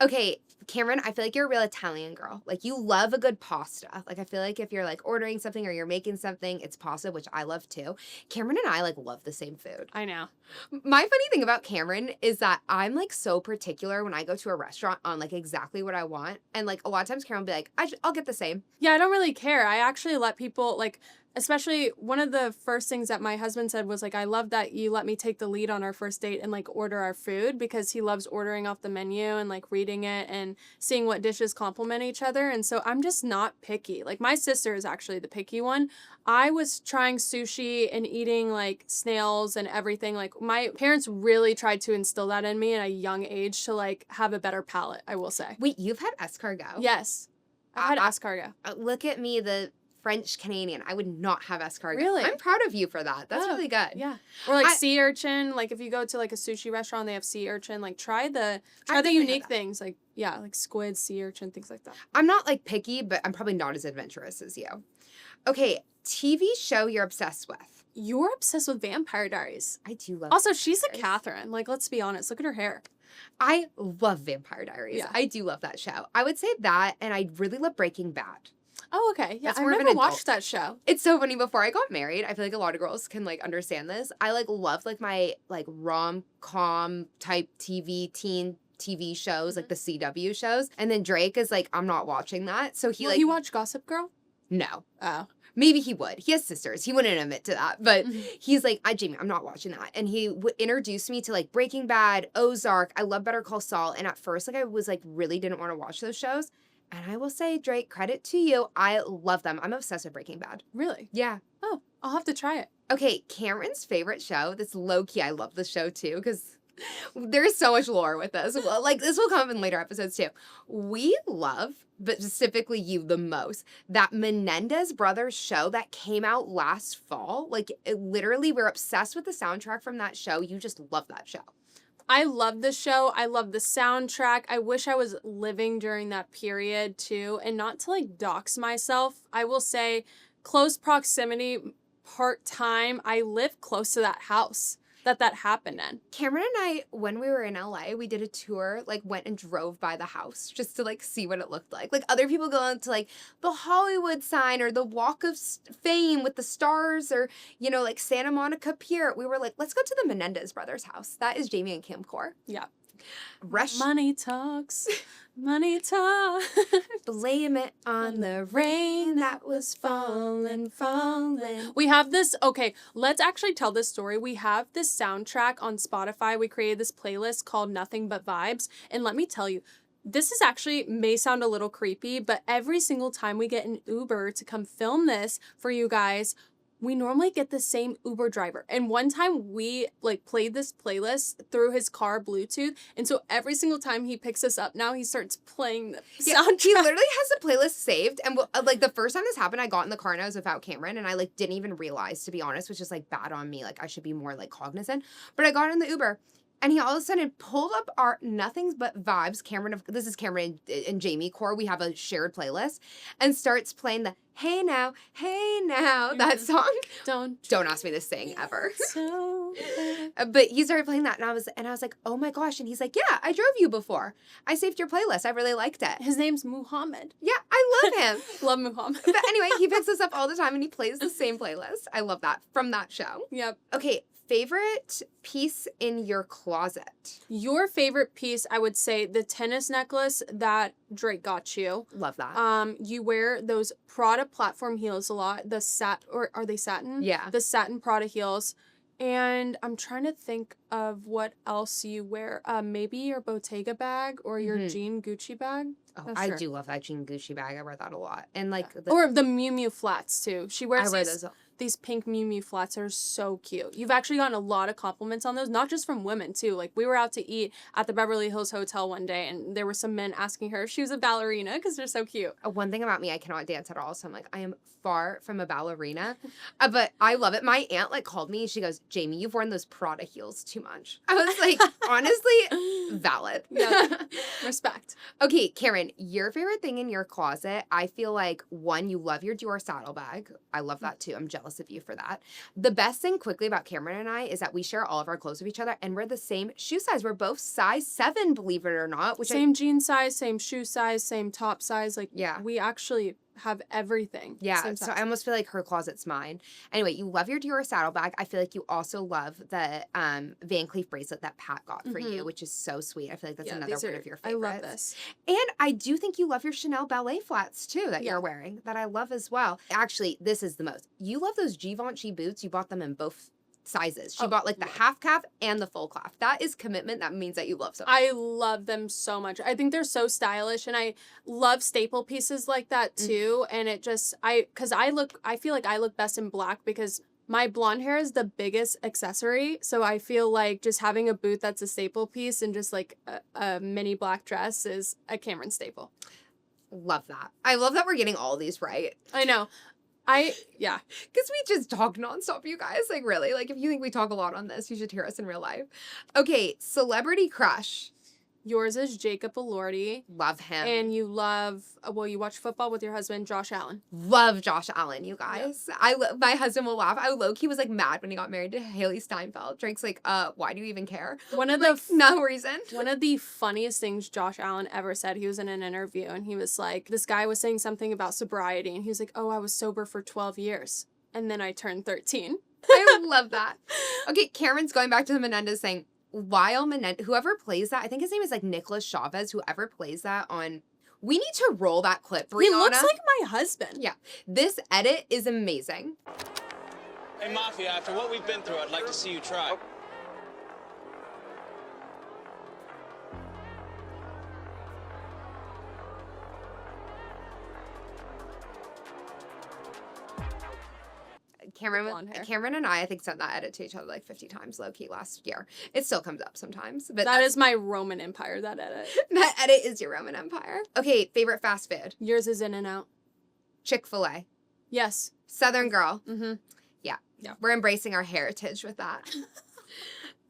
Okay, Cameron, I feel like you're a real Italian girl. Like, you love a good pasta. Like, I feel like if you're, like, ordering something or you're making something, it's pasta, which I love, too. Cameron and I, like, love the same food. I know. My funny thing about Cameron is that I'm, like, so particular when I go to a restaurant on, like, exactly what I want. And, like, a lot of times Cameron will be like, I'll get the same. Yeah, I don't really care. I actually let people like. Especially one of the first things that my husband said was like, I love that you let me take the lead on our first date and like order our food because he loves ordering off the menu and like reading it and seeing what dishes complement each other. And so I'm just not picky. Like my sister is actually the picky one. I was trying sushi and eating like snails and everything. Like my parents really tried to instill that in me at a young age to like have a better palate, I will say. Wait, you've had escargot? Yes. I've had escargot. Look at me, the French Canadian. I would not have escargot. Really? I'm proud of you for that. That's Oh, really good. Yeah. Or like sea urchin. Like if you go to like a sushi restaurant, they have sea urchin. Like try the definitely had unique that. things. Like yeah, like squid, sea urchin, things like that. I'm not like picky, but I'm probably not as adventurous as you. Okay, TV show you're obsessed with. You're obsessed with Vampire Diaries. I do love. Also, she's a Diaries. Catherine. Like let's be honest. Look at her hair. I love Vampire Diaries. Yeah. I do love that show. I would say that, and I really love Breaking Bad. Oh, okay. Yeah, That's I've more of an never adult watched that show. It's so funny. Before I got married, I feel like a lot of girls can like understand this. I like loved like my like rom-com type teen TV shows, like the CW shows. And then Drake is like, I'm not watching that. So he Will like you watch Gossip Girl? no. Oh. Maybe he would. He has sisters. He wouldn't admit to that. But he's like, Jamie, I'm not watching that. And he would introduce me to like Breaking Bad, Ozark. I love Better Call Saul. And at first, like I was like really didn't want to watch those shows. And I will say, Drake, credit to you. I love them. I'm obsessed with Breaking Bad. Really? Yeah. Oh, I'll have to try it. Okay, Cameron's favorite show. That's low key. I love the show too because there's so much lore with this. Well, like this will come up in later episodes too. We love, but specifically you the most, that Menendez brothers show that came out last fall. Like literally, we're obsessed with the soundtrack from that show. You just love that show. I love the show. I love the soundtrack. I wish I was living during that period too. And not to like dox myself, I will say close proximity, part-time, I live close to that house that happened in. Cameron and I, when we were in LA, we did a tour, like went and drove by the house just to like see what it looked like. Like other people go into like the Hollywood sign or the Walk of Fame with the stars or, you know, like Santa Monica Pier. We were like, let's go to the Menendez brothers' house. That is Jamie and Kim Core. Yeah. Money. Money talks. Money talks. Blame it on the rain that was falling. We have this, okay, let's actually tell this story. We have this soundtrack on Spotify. We created this playlist called Nothing But Vibes. And let me tell you, this is actually may sound a little creepy, but every single time we get an Uber to come film this for you guys, we normally get the same Uber driver. And one time we like played this playlist through his car Bluetooth. And so every single time he picks us up now, he starts playing the soundtrack. He literally has a playlist saved. And like the first time this happened, I got in the car and I was without Cameron and I like didn't even realize, to be honest, which is like bad on me. Like I should be more like cognizant. But I got in the Uber And he all of a sudden pulled up our Nothing But Vibes. This is Cameron and Jamie core. We have a shared playlist, and starts playing the Hey Now, that song. Don't ask me to sing ever. So But he started playing that, and I was like, oh my gosh. And he's like, yeah, I drove you before. I saved your playlist. I really liked it. his name's Muhammad. Yeah, I love him. Love Muhammad. But anyway, he picks us up all the time and he plays the same playlist. I love that from that show. Yep. Okay, favorite piece in your closet? Your favorite piece, I would say, the tennis necklace that Drake got you. Love that. You wear those Prada platform heels a lot. Or are they satin? Yeah. The satin Prada heels. And I'm trying to think of what else you wear. Maybe your Bottega bag or your jean Gucci bag. Oh, Not I sure. do love that jean Gucci bag. I wear that a lot. And like, Or the Miu Miu flats too. She wears I wear those. these pink Miu Miu flats are so cute. You've actually gotten a lot of compliments on those, not just from women too. Like we were out to eat at the Beverly Hills Hotel one day, and there were some men asking her if she was a ballerina because they're so cute. One thing about me, I cannot dance at all. So I'm like, I am far from a ballerina, but I love it. My aunt like called me. She goes, Jamie, you've worn those Prada heels too much. I was like, honestly, valid. Yeah, respect. Okay, Karen, your favorite thing in your closet, I feel like, one, you love your Dior saddlebag. I love that too. I'm jealous of you for that. The best thing quickly about Cameron and I is that we share all of our clothes with each other, and we're the same shoe size. We're both size 7, believe it or not. Same jean size, same shoe size, same top size. Like, Yeah. we actually have everything. Yeah, Same so size. I almost feel like her closet's mine. Anyway, you love your Dior saddlebag. I feel like you also love the Van Cleef bracelet that Pat got for you, which is so sweet. I feel like that's Yeah, another these one are- of your I favorites. love this. And I do think you love your Chanel ballet flats too that Yeah. you're wearing that I love as well. Actually, this is the most. You love those Givenchy boots. You bought them in both sizes. She bought like the half calf and the full calf. That is commitment. That means that you love something. I love them so much. I think they're so stylish, and I love staple pieces like that too. And it just, I feel like I look best in black because my blonde hair is the biggest accessory. So I feel like just having a boot that's a staple piece and just like a mini black dress is a Cameron staple. Love that. I love that we're getting all these right. I know. Yeah. Because we just talk nonstop, you guys. Like, really. Like, if you think we talk a lot on this, you should hear us in real life. Okay, celebrity crush. Yours is Jacob Elordi. Love him. And you love, you watch football with your husband, Josh Allen. Love Josh Allen, you guys. My husband will laugh. I low-key was like mad when he got married to Haley Steinfeld. Drake's like, why do you even care? One of Like, the no reason. One of the funniest things Josh Allen ever said, he was in an interview and he was like, this guy was saying something about sobriety and he was like, oh, I was sober for 12 years and then I turned 13. I love that. Okay, Cameron's going back to the Menendez thing. While whoever plays that, I think his name is like Nicholas Chavez, whoever plays that on, we need to roll that clip, Brianna. He looks like my husband. Yeah, this edit is amazing. Hey, Mafia, after what we've been through, I'd like to see you try. Blonde hair. Cameron and I think, sent that edit to each other like 50 times low-key last year. It still comes up sometimes. But That is my Roman Empire, that edit. that edit is your Roman Empire. Okay, favorite fast food. Yours is In-N-Out. Chick-fil-A. Yes. Southern girl. Mm-hmm. Yeah. Yeah. We're embracing our heritage with that.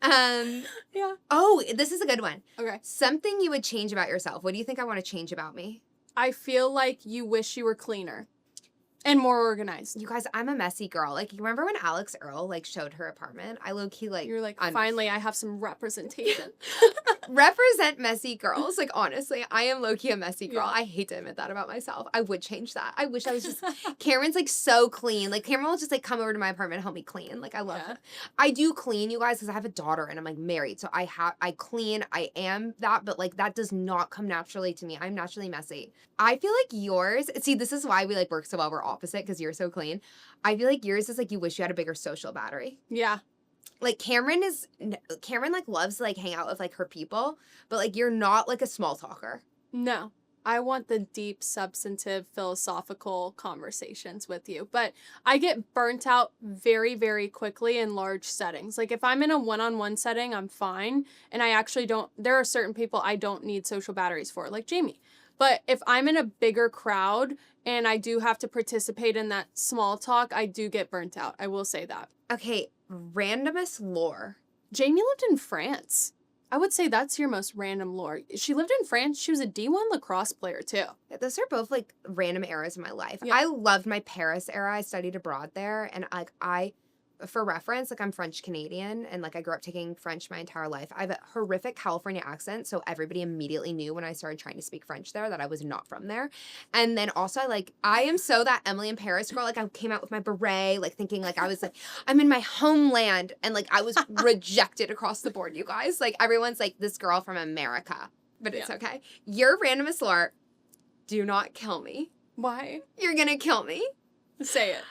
Yeah. Oh, this is a good one. Okay. Something you would change about yourself. What do you think I want to change about me? I feel like you wish you were cleaner and more organized. You guys, I'm a messy girl. Like, you remember when Alex Earl, like, showed her apartment? I low-key, like... You're like, finally, I have some representation. Represent messy girls. Like, honestly, I am low-key a messy girl. Yeah. I hate to admit that about myself. I would change that. I wish I was just... Cameron's, like, so clean. Like, Cameron will just, like, come over to my apartment and help me clean. Like, I love Yeah. it. I do clean, you guys, because I have a daughter and I'm, like, married. So I clean. I am that, but, like, that does not come naturally to me. I'm naturally messy. I feel like yours... See, this is why we, like, work so well. We're opposite, because you're so clean. I feel like yours is, like, you wish you had a bigger social battery. Yeah. Like, Cameron, like, loves to, like, hang out with, like, her people, but, like, you're not, like, a small talker. No. I want the deep, substantive, philosophical conversations with you. But I get burnt out very, very quickly in large settings. Like, if I'm in a one-on-one setting, I'm fine. And I actually don't... There are certain people I don't need social batteries for, like Jamie. But if I'm in a bigger crowd and I do have to participate in that small talk, I do get burnt out. I will say that. Okay, randomest lore. Jamie lived in France. I would say that's your most random lore. She lived in France. She was a D1 lacrosse player too. Those are both like random eras in my life. Yeah. I loved my Paris era. I studied abroad there, and like for reference, like I'm French Canadian, and like I grew up taking French my entire life. I have a horrific California accent, so everybody immediately knew when I started trying to speak French there that I was not from there. And then also I am so that Emily in Paris girl. Like I came out with my beret, like thinking like I was like I'm in my homeland, and like I was rejected across the board. You guys, like everyone's like this girl from America, but it's okay. Your randomest lore. Do not kill me. Why? You're gonna kill me. Say it.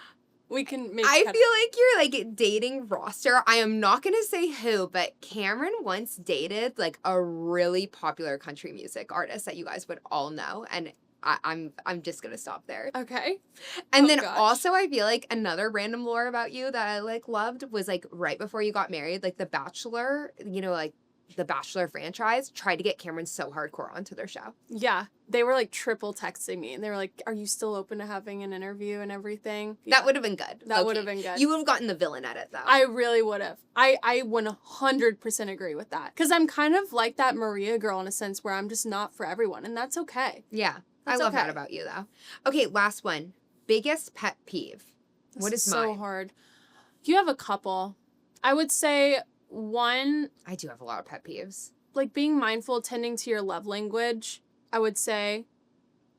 We can make I feel like you're like dating roster. I am not gonna say who, but Cameron once dated like a really popular country music artist that you guys would all know, and I'm just gonna stop there. Okay. And Oh, then gosh. also I feel like another random lore about you that I like loved was like right before you got married, like The Bachelor, you know, like the Bachelor franchise tried to get Cameron so hardcore onto their show. Yeah. They were like triple texting me and they were like, are you still open to having an interview and everything? That would have been good. That would low-key. have been good. You would have gotten the villain edit though. I really would have. I 100% agree with that. Because I'm kind of like that Maria girl in a sense where I'm just not for everyone. And that's okay. Yeah. That's I love that okay. about you though. Okay, last one. Biggest pet peeve. What is so mine? hard. You have a couple. I would say one, I do have a lot of pet peeves. like being mindful, tending to your love language, I would say,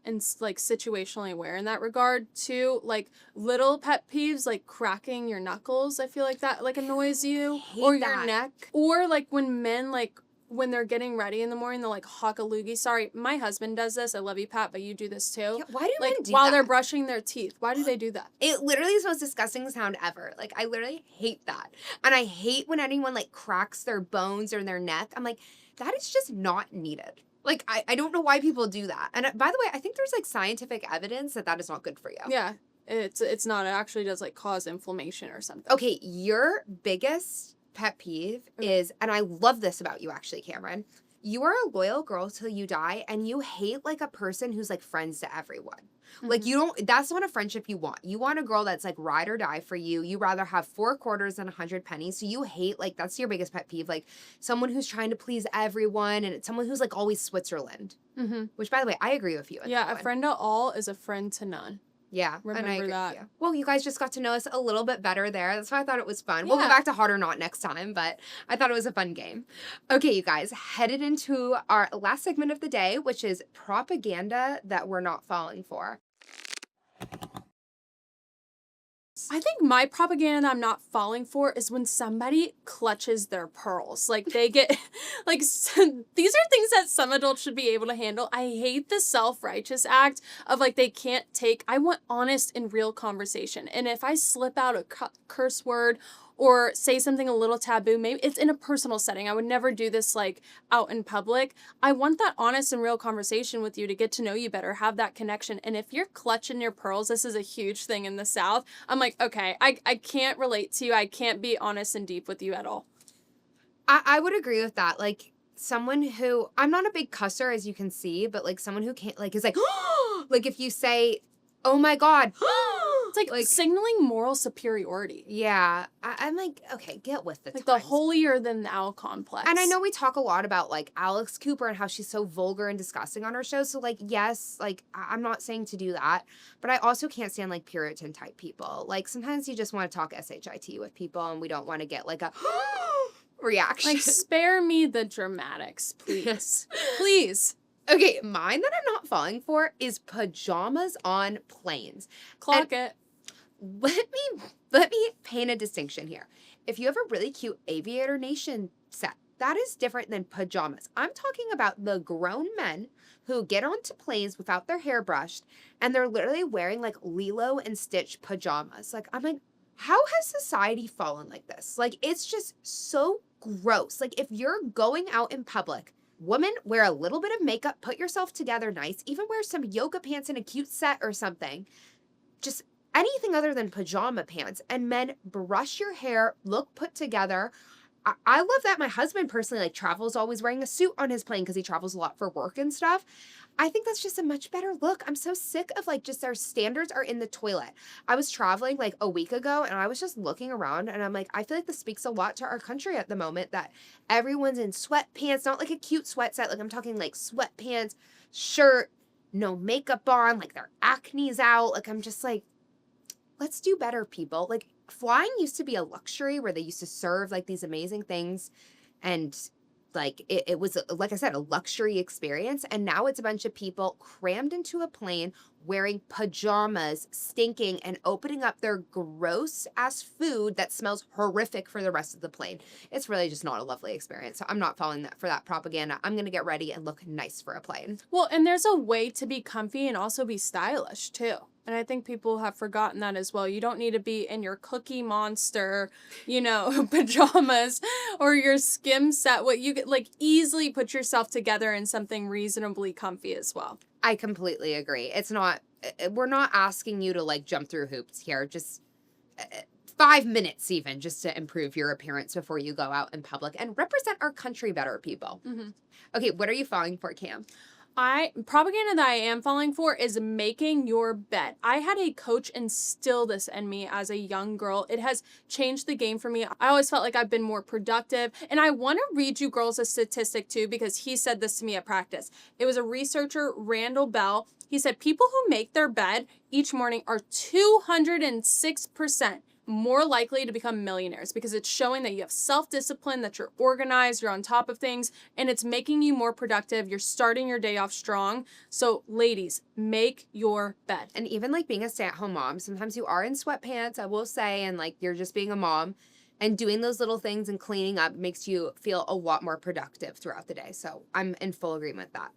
and like situationally aware in that regard. Two, like little pet peeves, like cracking your knuckles. I feel like that like annoys you, hate or that. your neck, or like when men like when they're getting ready in the morning, they'll like hawk a loogie. Sorry, my husband does this. I love you, Pat, but you do this too. Yeah, why do Like men do while that? they're brushing their teeth. Why do they do that? It literally is the most disgusting sound ever. Like, I literally hate that. And I hate when anyone, like, cracks their bones or their neck. I'm like, that is just not needed. Like, I don't know why people do that. And by the way, I think there's, like, scientific evidence that that is not good for you. Yeah, it's not. It actually does like cause inflammation or something. Okay, your biggest pet peeve is, and I love this about you, actually, Cameron. You are a loyal girl till you die, and you hate, like, a person who's, like, friends to everyone. Like, you don't, that's not a friendship you want. You want a girl that's, like, ride or die for you. You rather have 4 quarters than 100 pennies. So you hate, like, that's your biggest pet peeve. Like, someone who's trying to please everyone, and it's someone who's, like, always Switzerland. Mm-hmm. Which, by the way, I agree with you. on Yeah, that a one. friend to all is a friend to none. Yeah, and I Remember agree that. with you. Well, you guys just got to know us a little bit better there. That's why I thought it was fun. We'll go Yeah. back to Hot or Not next time, but I thought it was a fun game. Okay, you guys, headed into our last segment of the day, which is propaganda that we're not falling for. I think my propaganda that I'm not falling for is when somebody clutches their pearls. Like they get, like these are things that some adults should be able to handle. I hate the self-righteous act of like they can't take, I want honest and real conversation. And if I slip out a curse word or say something a little taboo, maybe it's in a personal setting. I would never do this like out in public. I want that honest and real conversation with you to get to know you better, have that connection. And if you're clutching your pearls, this is a huge thing in the South. I'm like, okay, I can't relate to you. I can't be honest and deep with you at all. I would agree with that. Like, someone who, I'm not a big cusser, as you can see, but like someone who can't, like, is like, like if you say, oh my God, It's like signaling moral superiority. yeah, I'm like, okay, get with the Like times. the holier than thou complex. And I know we talk a lot about like Alex Cooper and how she's so vulgar and disgusting on her show. So like, yes, like I'm not saying to do that, but I also can't stand like Puritan type people. Like sometimes you just want to talk SHIT with people and we don't want to get like a reaction. Like, spare me the dramatics, please. Please. Okay, mine that I'm not falling for is pajamas on planes. Clock it. Let me paint a distinction here. If you have a really cute Aviator Nation set, that is different than pajamas. I'm talking about the grown men who get onto planes without their hair brushed and they're literally wearing like Lilo and Stitch pajamas. Like, I'm like, how has society fallen like this? Like, it's just so gross. Like, if you're going out in public, women, wear a little bit of makeup, put yourself together nice, even wear some yoga pants and a cute set or something. Just anything other than pajama pants. And men, brush your hair, look put together. I love that my husband personally like travels always wearing a suit on his plane because he travels a lot for work and stuff. I think that's just a much better look. I'm so sick of like just our standards are in the toilet. I was traveling like a week ago and I was just looking around and I'm like, I feel like this speaks a lot to our country at the moment that everyone's in sweatpants, not like a cute sweat set. Like I'm talking like sweatpants, shirt, no makeup on, like their acne's out. Like I'm just like, let's do better, people. Like flying used to be a luxury where they used to serve like these amazing things and like it was like I said, a luxury experience, and now it's a bunch of people crammed into a plane wearing pajamas, stinking and opening up their gross ass food that smells horrific for the rest of the plane. It's really just not a lovely experience. So I'm not falling that for that propaganda. I'm gonna get ready and look nice for a plane. Well, and there's a way to be comfy and also be stylish too. And I think people have forgotten that as well. You don't need to be in your Cookie Monster, pajamas or your skim set. What you get, like, easily put yourself together in something reasonably comfy as well. I completely agree. It's not, we're not asking you to like jump through hoops here. Just 5 minutes even just to improve your appearance before you go out in public and represent our country better, people. Mm-hmm. Okay, what are you falling for, Cam? Propaganda that I am falling for is making your bed. I had a coach instill this in me as a young girl. It has changed the game for me. I always felt like I've been more productive. And I want to read you girls a statistic too, because he said this to me at practice. It was a researcher, Randall Bell. He said people who make their bed each morning are 206% more likely to become millionaires because it's showing that you have self-discipline, that you're organized, you're on top of things, and it's making you more productive. You're starting your day off strong. So ladies, make your bed. And even like being a stay-at-home mom, sometimes you are in sweatpants, I will say, and like you're just being a mom, and doing those little things and cleaning up makes you feel a lot more productive throughout the day. So I'm in full agreement with that.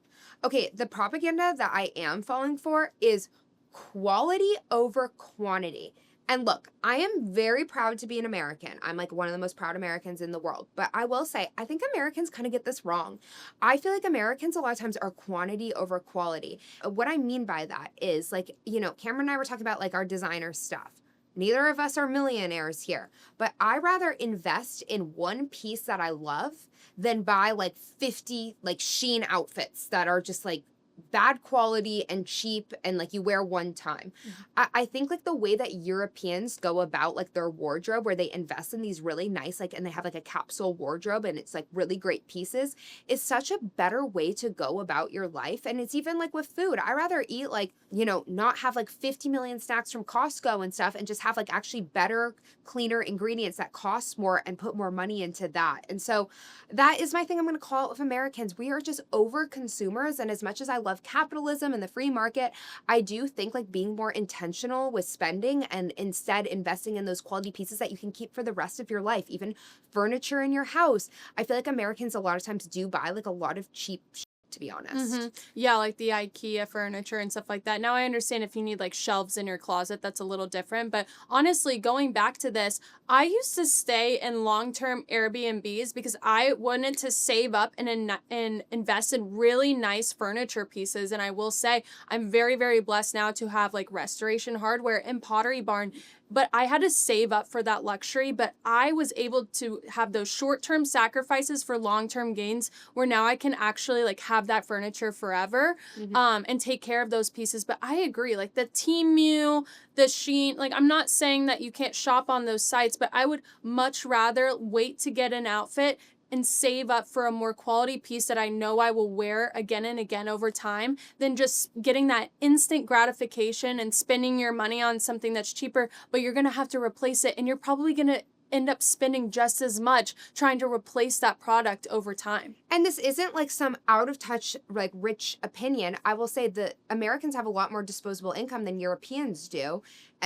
Okay, the propaganda that I am falling for is quality over quantity. And look, I am very proud to be an American. I'm like one of the most proud Americans in the world. But I will say, I think Americans kind of get this wrong. I feel like Americans a lot of times are quantity over quality. What I mean by that is like, Cameron and I were talking about like our designer stuff. Neither of us are millionaires here, but I rather invest in one piece that I love than buy like 50 like Shein outfits that are just like bad quality and cheap and like you wear one time. I think like the way that Europeans go about like their wardrobe where they invest in these really nice like and they have like a capsule wardrobe and it's like really great pieces is such a better way to go about your life. And it's even like with food. I rather eat like, not have like 50 million snacks from Costco and stuff and just have like actually better, cleaner ingredients that cost more and put more money into that. And so that is my thing I'm going to call it with Americans. We are just over consumers, and as much as I love capitalism and the free market, I do think like being more intentional with spending and instead investing in those quality pieces that you can keep for the rest of your life, even furniture in your house. I feel like Americans a lot of times do buy like a lot of cheap to be honest. Mm-hmm. Yeah, like the IKEA furniture and stuff like that. Now I understand if you need like shelves in your closet, that's a little different. But honestly, going back to this, I used to stay in long-term Airbnbs because I wanted to save up and invest in really nice furniture pieces. And I will say I'm very, very blessed now to have like restoration hardware and Pottery Barn. But I had to save up for that luxury, but I was able to have those short-term sacrifices for long-term gains where now I can actually like have that furniture forever, and take care of those pieces. But I agree, like the Temu, the Shein, like I'm not saying that you can't shop on those sites, but I would much rather wait to get an outfit and save up for a more quality piece that I know I will wear again and again over time than just getting that instant gratification and spending your money on something that's cheaper, but you're going to have to replace it and you're probably going to end up spending just as much trying to replace that product over time. And this isn't like some out of touch, like rich opinion. I will say that Americans have a lot more disposable income than Europeans do.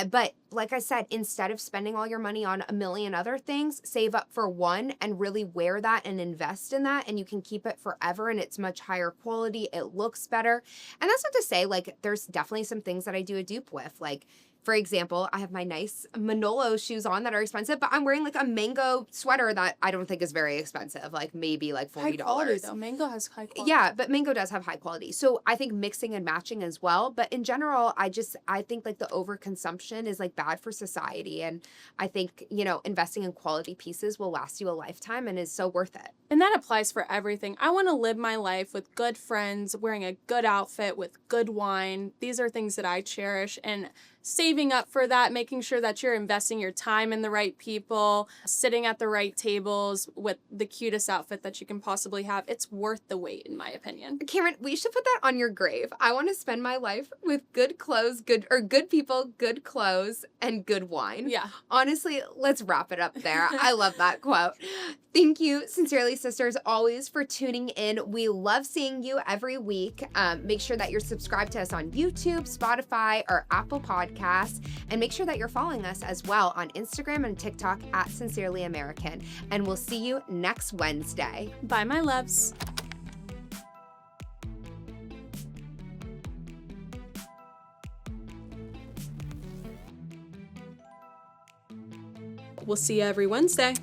But like I said, instead of spending all your money on a million other things, save up for one and really wear that and invest in that. And you can keep it forever and it's much higher quality. It looks better. And that's not to say like there's definitely some things that I do a dupe with. Like For example, I have my nice Manolo shoes on that are expensive, but I'm wearing like a mango sweater that I don't think is very expensive, like maybe like $40. High quality though. Mango has high quality. Yeah, but mango does have high quality. So I think mixing and matching as well. But in general, I think like the overconsumption is like bad for society. And I think, you know, investing in quality pieces will last you a lifetime and is so worth it. And that applies for everything. I want to live my life with good friends, wearing a good outfit with good wine. These are things that I cherish, and saving up for that, making sure that you're investing your time in the right people, sitting at the right tables with the cutest outfit that you can possibly have. It's worth the wait, in my opinion. Cameron, we should put that on your grave. I want to spend my life with good clothes, good people, good clothes, and good wine. Yeah. Honestly, let's wrap it up there. I love that quote. Thank you, Sincerely Sisters, always for tuning in. We love seeing you every week. Make sure that you're subscribed to us on YouTube, Spotify, or Apple Podcasts. And make sure that you're following us as well on Instagram and TikTok at Sincerely American. And we'll see you next Wednesday. Bye, my loves. We'll see you every Wednesday.